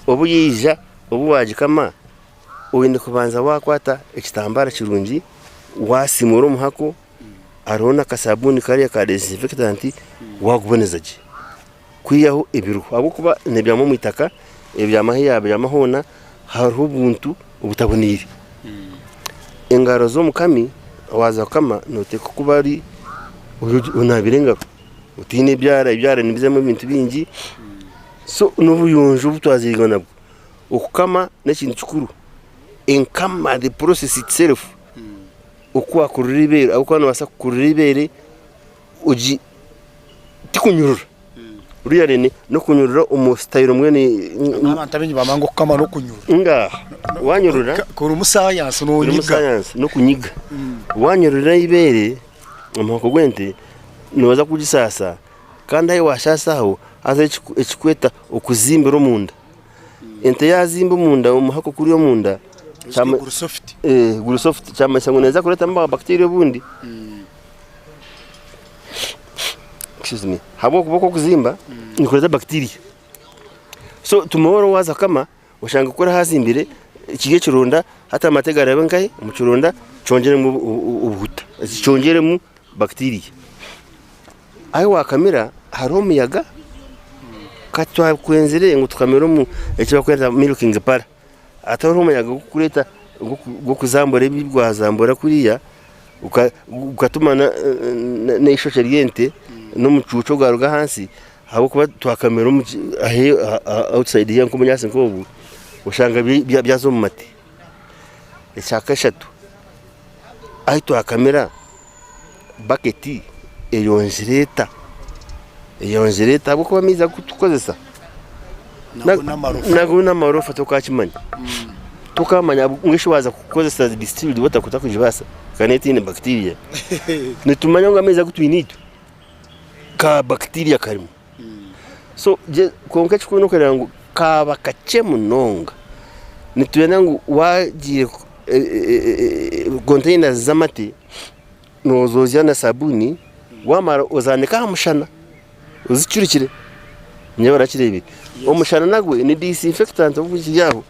obu yija obu wajikama oyinde kubanza wakwata ekitambara kirungi wasimura omuhako arona kasabuni kariya ka disinfectant wagubonezaje kwiyaho ebiruhu abo kuba nebyamo mu itaka ebyamahiya byamahona hariho ubuntu ubutabonire engaro zo mukami waza kama noteka kuba ari unabirenga utine ibyara nibizemo ibintu bingi so n'ubuyonjo butwazirwa nabwo ukukama n'ekintu kikuru enkama the process itself ukwa kuribere abo kwana basa kuribere uji tikunyurura uriya rene no kunyurura umustayiro mwene abantu abenyi bamango kukama no kunyurura nga wanyurura kuri umusayansi no nyiga no kunyiga wanyurura ibere amako gwente noza kugisasa kandi ayo washasaho aza ekikweta okuzimbira omunda ente yazimba omunda omuhako kuri omunda chama gurusoft gurusoft chama sango neza kureta mba bacteria bundi excuse me habo kuboko kuzimba nikureta bacteria so tomorrow waza kama ushanga kora hazimbire ikige kironda hata amatega rabe nkaye mu kironda chongere mu ubuhuta chongere mu bacteria ayo wakamera haro muyaga katwa kwenzere ngo tukamera mu ekiba kwenda milking para atari umuyaga gukureta gukuzambura ibigwazambura kuriya ukatumana n'isho cyariyente no mucuco garuga hansi habo kuba twakamera mu outside yanko munyase nkobu ushanga byazo mu mati eshaka shatu ayi twakamera baketi eyonjireta abo kuba miza kutukozesa nago namarofa tukakimanya tukamanya mwisho waza kukozesa distilled water kutakujibasa kaneti ni bacteria nitumanya ngo ameza kutwinitu ka bacteria karimo so je konka chikuno krangu ka bakache munonga nituyana ngo wagiye containers zamati nozozya na sabuni wamara uzanika hamushana uzicurikire nyabara kirebe omushana nagwe ni disinfectant ubujyaho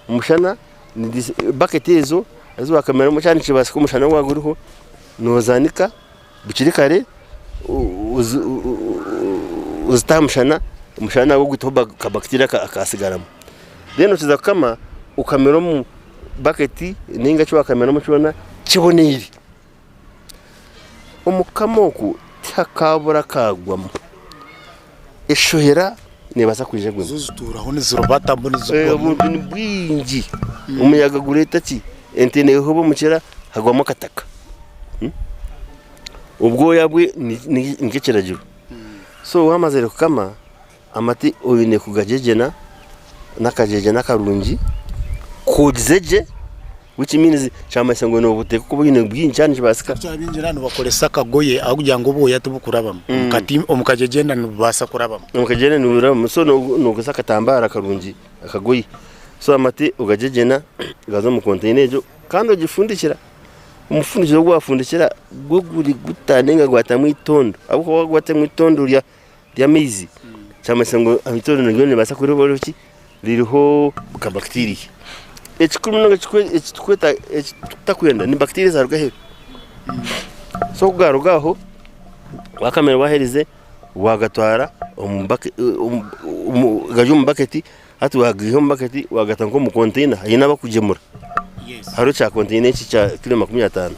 umushana ni bucket ezo azo bakamera mu cyane kibasiko umushana waguriho nozanika bukirikare uzitamushana umushana wo gutoba ka bacteria akasigaramo reno kiza kama ukamera mu bucket ninga cyo bakamera mu cyona kiboneye umukamoku takabura kagwamo eshohera nebasa kwijegwe zuzuturaho nizirobata mboni ubuntu ni bwingi umuyaga gureta ki entene hobo mukera hagwamo kataka ubwo yabwe ni ngekiragiro so wamazere kukama amati oyine kugajejena nakajeje nakarungi kodzize which means chama sango no buteko kubo yine bwingi cyane kibasika cyabinjira no bakoresa kagoye aho kugira ngo boya tubukurabamo kati omukajejenda nubasa kurabamo omukajejenda nurabamo so no gusaka tambara karungi akagoye so amati ugajejena gazo mu container ejo kandi ogifundikira umufundikiro gwafundikira guguri gutanenga gwata mu itondo abo ko gwata mu itondo lya mizi chama sango amitondo ngone basa kuribolo ki liriho ka bacteria ekikurumunga ekikweta takwenda ni bacteria zaruga he so garugaho wakamera waherize wagatwara gajo mu bucket hatu wagiho mu bucket wagatanko mu container yina bakugemura haro cha container iki cha kilo 50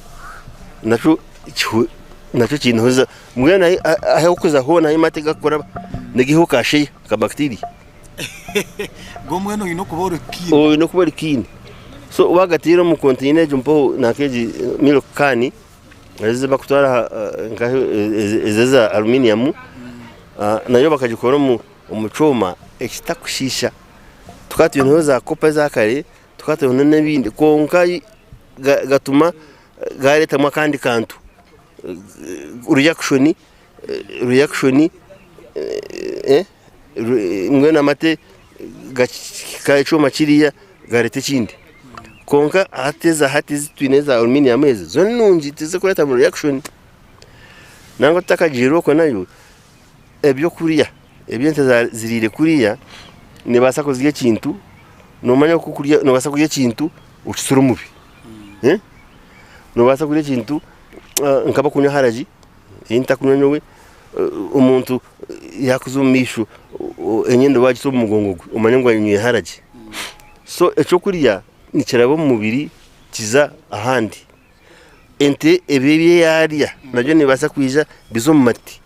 nacho kinhoza mwena aho kuza hona imatega kora negiho kashe ka bacteria gomwe no ino kubora kini o ino kubora kini so wagatira mu container jumpo na keji milk kani azize bakutwara ngaho ezeza aluminium nayo bakagikora mu umucoma ekitakushisha tukati ibintu za kopa za kare tukati ibintu n'ibindi konka gatuma gareta mu kandi kantu reaction ngwena mate gacuma kiriya garete kindi konka hatizi twineza aluminium ezi zo nungi tize kureta mu reaction nango takajiro ko nayo ebyo kuriya ebyente zirire kuriya nibasa kuziye kintu nomanya ko kuriya nobasa kuye kintu ukisura mubi nobasa kuye kintu nkaba kunya haraji inta kunya nyowe umuntu yakuzumisho enyendo wagiso mu mugongo umanya ngo anywe haraji so eco kuriya nikirabo mu mubiri kiza ahandi ente ebiye yariya nabyo nibasa kwija bizo mu mati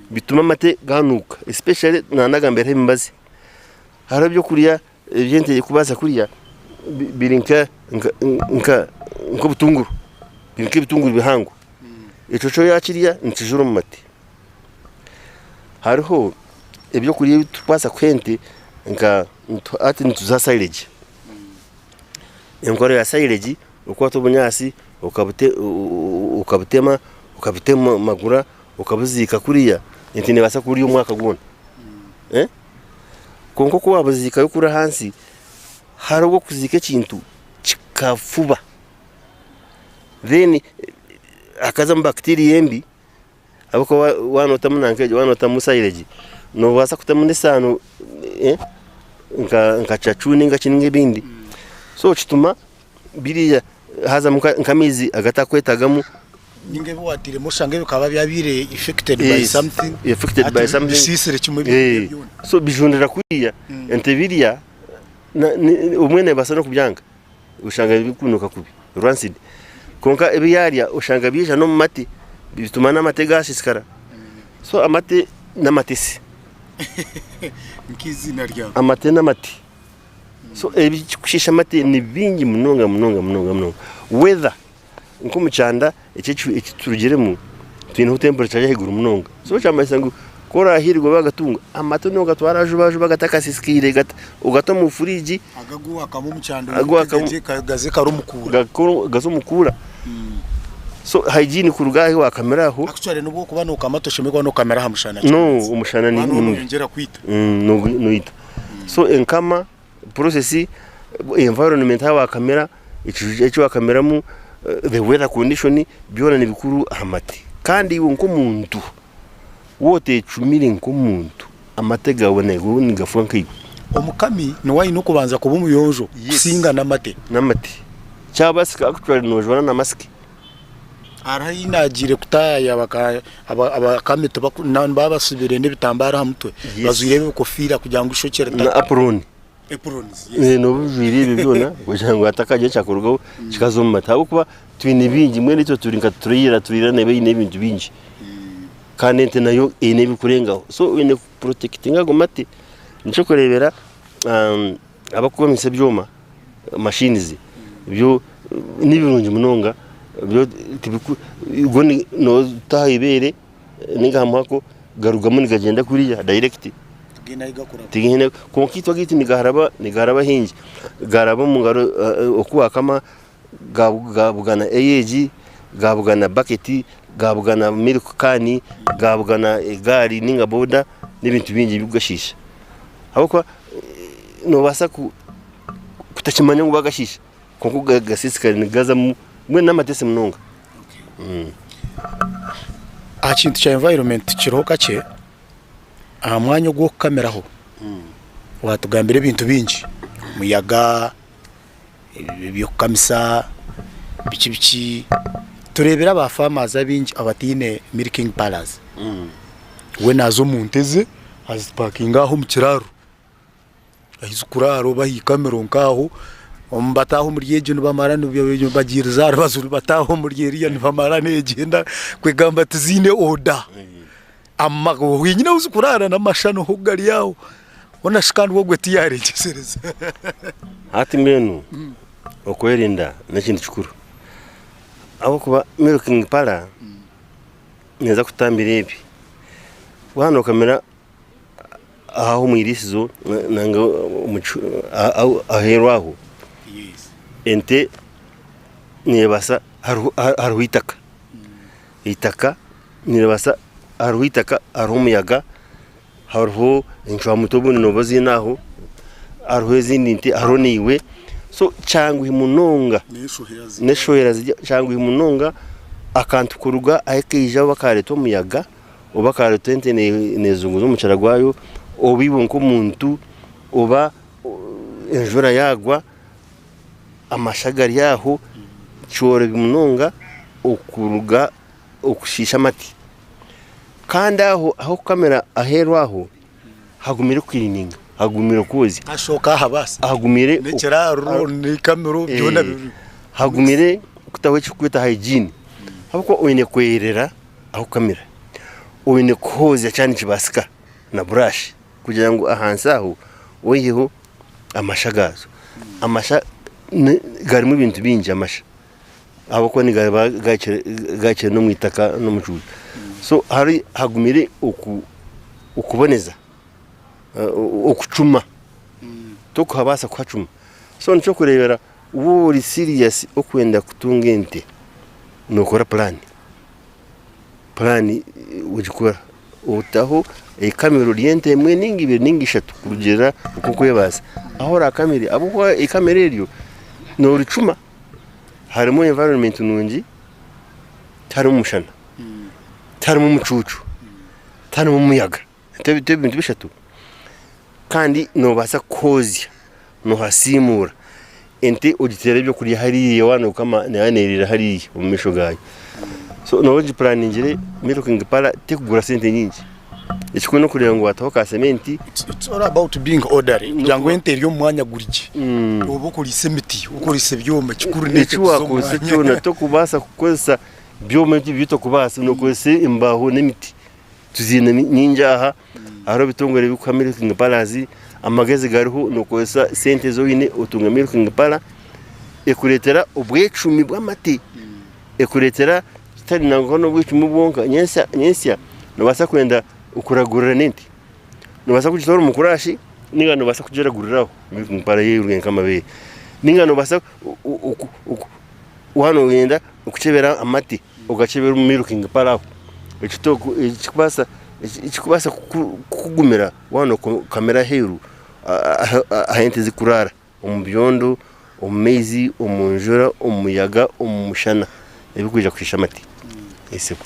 bituma mate ganuka especially nanagambere imbazi harabyo kuriya byente kubaza kuriya birinka nka butunguru birinka bitunguru bihango ico cyo yakiriya ntijuru mu mate hariho ebyo kuriya tupasa kwente nka ati ntuza silage enkore ya silage uko tubunyasi ukabutema magura ukabuzika kuriya intine basa kuri umwaka gona konko ko wabuzika yo kura hansi harubwo kuzika kintu kikafuba then akaza bacteria mbi abako wanota munankeje wanota musaileji no basa kutamune sano nka chachuni nga kininge bindi so kituma biriya haza nkamizi agatakwetagamu ninge bwatire mushange bikaba byabire affected by something sisire kimwe so bijundira kuriya ente biriya umwene basa no kubyanga ushanga bikunuka kubi rancid konka ebiyarya ushanga bija no mati bituma n'amate gashiskara so amate n'amatesi nkizina rya amate n'amati so ebikishisha amate ni bingi munonga weather nko mucanda iki turugeremo twintu temperature yahigura munonga so cyamase ngo kora hirgo bagatunga amate no gatwara ajubaje bagatakasikire ugato mu furiji agaguha akamu mucanda gaze karumukura gazumukura so hygiene kurugahe wa kamera aho actually nubwo kubanuka amatoshemeko no kamera hamushana no umushana ni ngera kwita no ita so enkama process environment wa kamera ico wa kamera mu the weather condition byona nibikuru amate kandi wonko muntu wote cumire nko muntu amatega wone ni gafanka omukami no wayino kubanza kuba umuyonjo singa namate cyabasika actually no jwana na mask arayinagire kutaya abakame baba subire n'ibitambara hamutwe bazwire kofira kugira ngo ishokere na aproni no bujiri byona kugira ngo atakaje cyakorwaho kikazomata abo kuba twine bingi mwe nito turinka turira nebe n'ibintu bingi kandi ente nayo ine bikurengaho so ine protectinga gomate nico kurebera abakuba mise byoma machines byo nibirungi munonga byo tibiku goni no tahibere ninga hamako garugamo nigagenda kuriya direct tigene konkitwa giti nigaraba hinji garaba mungaro okuwa kama gabugana AEG gabugana bucket gabugana milk kani gabugana gari ninga boda n'ibintu bingi bigashisha abako no basa kutakimanya ngo bagashisha konko gasisikari nigaza mwe n'amatese munonga akintu cha environment kiroka cye amwanya gwo kameraho watugambira ibintu bingi muyaga ibyo kamisa biki turebera ba farmers abingi abatine milking palace we nazo munteze azipakinga aho mu kiraro ahizukuraro bahi kamera nkaho ombataho muri yeje nibamara n'ubyo bagiriza bazuru bataho muri yeriya nibamara negenda kwegamba tuzine oda amago hinyina uzukurara na mashano hugari yawo ona shikandi wogwe tiyarekesereza hati mbenu okwerinda n'ekintu kikuru abo kuba milking para neza kutambira ebi wano kamera aho mwirisizo nanga aherwaho ente nebasa haruhitaka itaka nibasa haruhitaka harumuyaga haruho inchwa mutobo nobazi naho haruho ezindi nte haroniwe so cyangwa imunonga neshohera cyangwa imunonga akantu kuruga ayekija bakareto muyaga obakareto ente nezunguzo mucaragwayo obibonko muntu oba enjura yagwa amashagari yaho cyore bimunonga okuruga okushisha mati kandi aho kamera aherwaho hagumire kwirininga hagumire kozi ashoka habasa hagumire nekiraro ni kamera byona hagumire kutawe chikwita hygiene habako oine kwerera aho kamera oine kozi cyane kibasika na brush kugira ngo ahansaho oyiho amashagazo amasha garimo ibintu binje amasha abako ni gacere no mwitaka no mucuza so hari hagumire ukuboneza okucuma toko habasa kwacuma so nico kurebera uri serious okwenda kutunga ente nokora plan ujikora utaho kamera oriente mwe ningi ibiri ningi ishatu kugera uko kwebasa aho ra kamera abo kamera ryo no ricuma harimo environment nungi tari umushana tari mu mucucu tari mu muyaga bintu bishatu kandi no basa kozya no hasimura ente ugitere byo kuri hariye wano kama nanerira hariye mu misho gayo so no planning ngire milking para tekugura sente nyingi ikiko no kureba ngo wataho ka sementi it's all about being orderly jango ente ryo mwanya gurije obo kuri sementi ukorise byoma kikuru n'icyo wakose cyona to kubasa kukoza byoma bito kubasa no kose imbaho n'imiti tuzina ninjaha aro bitongore bikwa milking palazi amagezi gariho no kosa sente zo ine utunga milking pala ekuretera ubwecumi bw'amati ekuretera kitari nango no bwecumi bwonka nyensya no basa kwenda ukuragurira nenti no basa kugitora umukurashi ninga no basa kugeraguriraho milking pala yerugen kamabe ninga no basa wano wenda ukucebera amati ugacebera milking pala ekitoko ikikubasa kugumira wano kamera heru ahente zikurara umubyondo umezi umunjura umuyaga umushana ebikuja kwisha mati eseko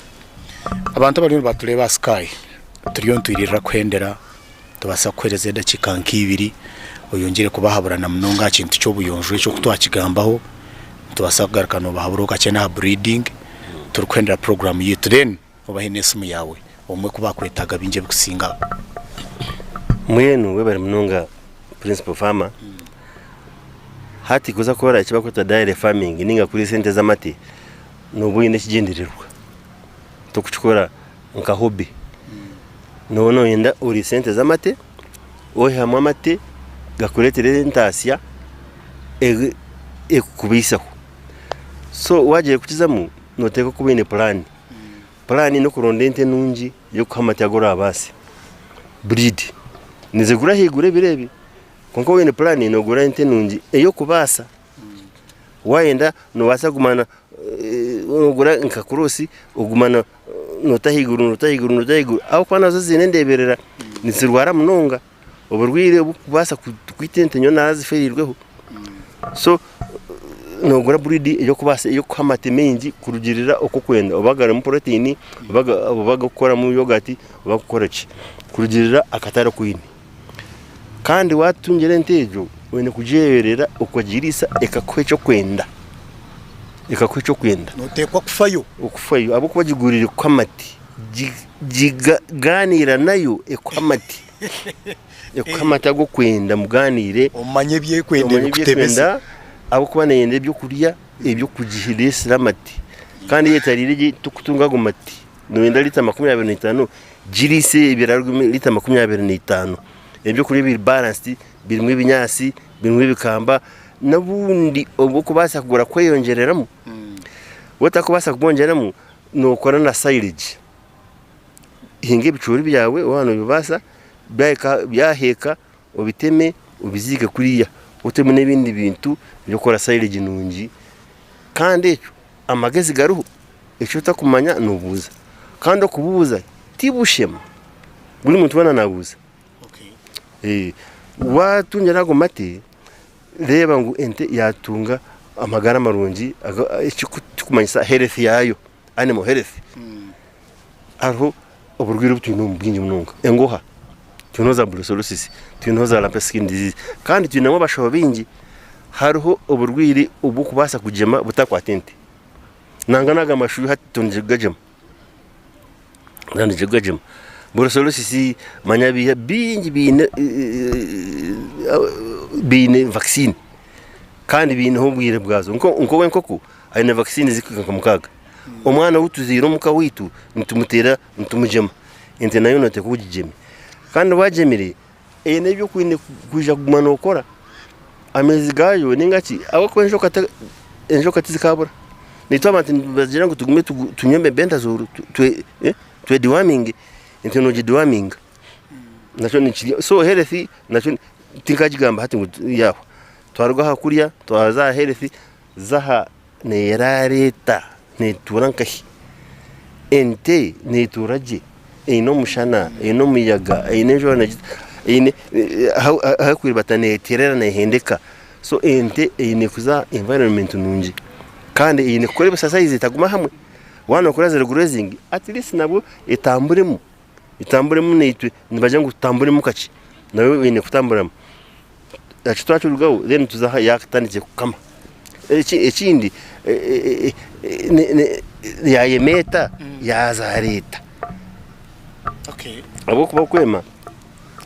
abantu bari batureba sky turiyo ntwirira kwendera tubasa kwereza dakika nk'ibiri oyongere kubahaburana munonga kintu cyo buyonjwe cyo kutwakigambaho tubasa kugaruka no bahaburuka cyane breeding turukwendera program yitu then ubahene simu yawe omwe kubakwetaga binje bikusinga mwenu webari munonga principal farmer hati kuza kora ikibakweta dairy farming ninga kuri sente z'amati no buyine kigendererwa to kuchikora nka hobby no yenda uri sente z'amati ohamwe amati gakuretere ntasya ekubisaho so waje kukizamu noteka kubine plan no kuronda ente nungi yo kuhamati agora abase breed nizegura higure birebi konko wene plan no gura ente nungi eyo kubasa wayenda no basa gumana gura nka kurosi ugumana notahiguru aho kwana zo zinendeberera nizirwara munonga oburwire kubasa kwitente nyo naziferirweho so no gura breed yo kubasa yo kuhamate mengi kurugirira okukwenda obagara mu protein obaga gukora mu yogurt obagukora ki kurugirira akatara kwini kandi watungere ntejo wene kujerera ukagirisa ekakwecho kwenda notekwa kufayo okufayo abo kubagigurira kwamati jiganira nayo ekwamati ekwamata go kwenda muganire omanye bye kwende kutebesa abo kubana yende byo kurya ebyo kugihirisa amati kandi yetarire tukutunga go mati no yenda lita 25 jirise ibirarwa lita 25 ebyo kuri biri balanced birimo ibinyasi birimo ibikamba nabundi ubwo kubasa kugura kweyongereramo watakubasa kubongeramo nokora na silage hinge ibicuri byawe wano bibasa byaheka ubiteme ubizike kuriya uteme n'ibindi bintu byo kora silage nungi kandi amagezi garuhu icyo utakumanya nubuza kandi okubuza tibushema buri muntu bana nabuza watunja nago mate reba ngo ente yatunga amagara marungi kumanyisa health yayo animal health aho uburwiro butino mbwinje munonga engoha tunoza brucellosis tunoza lamp skin disease kandi tunamo bashobo bingi hariho uburwiri ubu kubasa kujema butakwatente nanganaga amashubi hatunjigajema ndanjigajema brucellosis manyabiya bingi bine vaccine kandi bintu ubwire bwazo nko wenkoko ayine vaccine zikika mukaga umwana wutuziro muka witu nitumutera nitumujema ente nayo note kujijeme kandi wajemire nebyo kwine kuja gumana okora amezi gayo ningaki abako enjoka tizikabura nitwabantu bagira ngo tugume tunyembe benda zuru twe deworming ente no deworming nacho ni so healthy nacho tinkajigamba hati yaho twaruga hakurya twaza healthy zaha nerareta neturankahi ente neturaje ino mushana ino muyaga ine jona ine hakwiri batane terera na hendeka so ente ine kuza environment nunji kandi ine kore basasa izitaguma hamwe wana kuraza grazing at least nabo itamburemo netwe nibaje ngo utamburemo kaci nawe ine kutamburamo achitwachurugaho then tuzaha yakatanize kukama ekindi ya yemeta ya zareta abo kuba kwema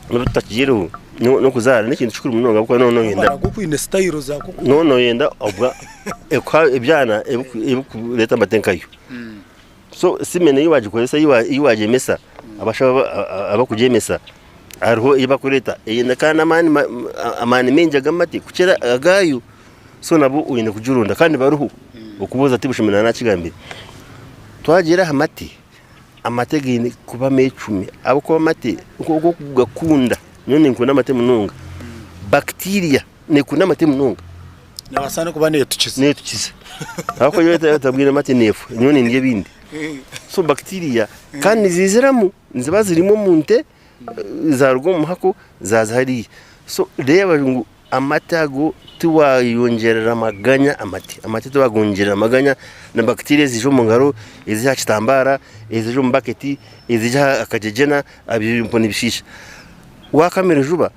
n'utakijero no kuzara n'ikintu cyukuri munonga kuko none yenda gukwine style zako none yenda obwa ebyana leta matenkayo so simene yiwaje kwesa yiwaje mesa abashaba abakujemesa ariho ibakureta yenda kana amani menja gamati kuchera agayo so nabo uyine kujurunda kandi baruhu ukubuza ati bushimana nakigambye twagera hamati amategine kuba mecumi abo kuba mate uko gakunda none nkunda mate mununga bacteria ne kuna mate mununga nabasana kuba netukize ako yote tabwira mate nefu none ndiye bindi so bacteria kandi ziziramu nziba zirimo munte zarugo muhako zazahari so reba ngo amatago tuwayongerera amaganya amati tuwagongerera amaganya na bacteria zijo mu ngaro izija kitambara izijo mu baketi izija akajejena abimpo nibishisha wakamera juba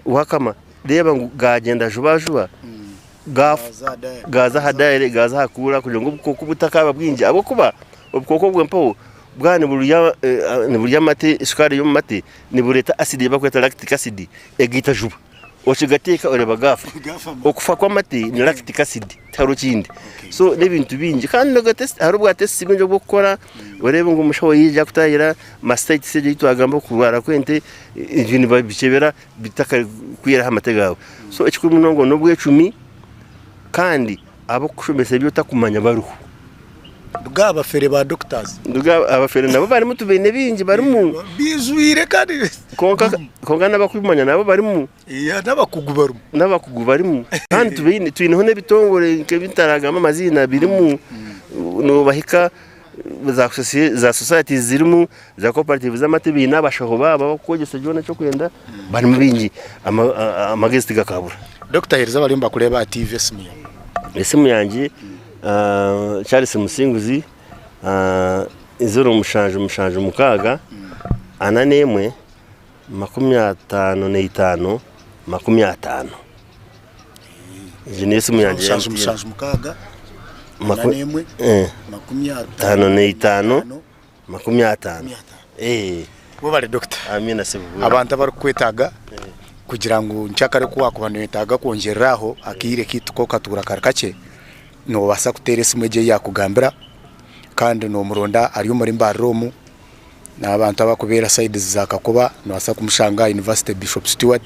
wakama reba ngo gagenda juba gaza hadaire gaza hakura kugira ngo ubukoko butakaba bwinje abo kuba ubukoko bwempo bwane burya mate isukari yo mu mate ni bureta acide bakweta lactic acid egita juba ochigateka oreba gafa okufa kwa mate ni lactic acid taro kindi so nebintu bingi kandi no gatest harubwa test ibinje bwo gukora orebe ngo umushawo yija kutayira mastite seje yitwagamba kubara kwente ibintu babicebera bitaka kuyera hamategawe so ekikuru munongo no bwe 10 kandi abo kushomesa byo takumanya baruhu bwaba fere ba doctors abafere nabo bari mutubene bingi bari mu bizuire kandi konga nabakwimanya nabo bari mu iya nabakugu bari mu kandi tubine twineho nebitongore nke bitaragama amazina biri mu no bahika za society zirimu za cooperative z'amatibi nabashaho baba kogesa jona cyo kwenda bari mu bingi amagesti gakabura Dr. Heriza bari mba kureba TV esimu yanjye Charles Musinguzi izoro mushanje mukaga ananemwe 55 50 Jeunesse mu yanjye mushanje mukaga ananemwe 55 50 bo bari doctor amina sebu abantu bari kwetaga kugira ngo nchakare kuwa kubano yetaga kongereraho akire kituko katura karakache no basa kuteresa umweje yakugambira kandi no muronda ari muri mbaromu n'abantu abakubera side za Kakuba nwasa kumushanga University Bishop Stewart,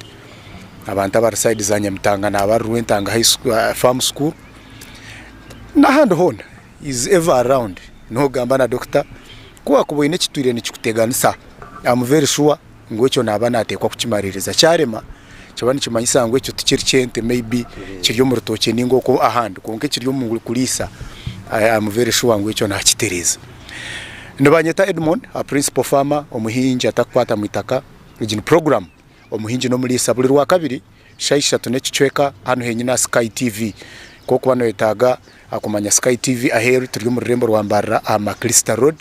abantu abari side za Nyamtanga n'abari Rwentanga High School, Farm School n'ahandi hona is ever around. No gamba na doctor kuba kuboine kitwire ni kikuteganisa. I'm very sure ngo cyo nabana atekwa kukimaririza cyarema cyabani kimanyisa ngo cyo tukiri cyente maybe kiryo mu rutoke ningo ko ahandi konke kiryo mu kulisa. I'm very sure ngo cyo nakitereza. Ndabanyeta Edmond, a principal farmer omuhinji atakwata mwitaka region program omuhinji no muri sabuli rwa kabiri shaisha tunecicweka hano henyina Sky TV koko bano yetaga akumanya Sky TV aheru turi mu rembo rwambara ama Crystal Road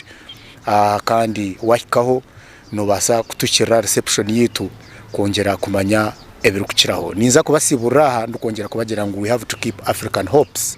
kandi wahikaho no basa kutukira reception yitu kongera kumanya ebirukiraho ninza kubasibura ndukongera kubagira ngo we have to keep African hopes.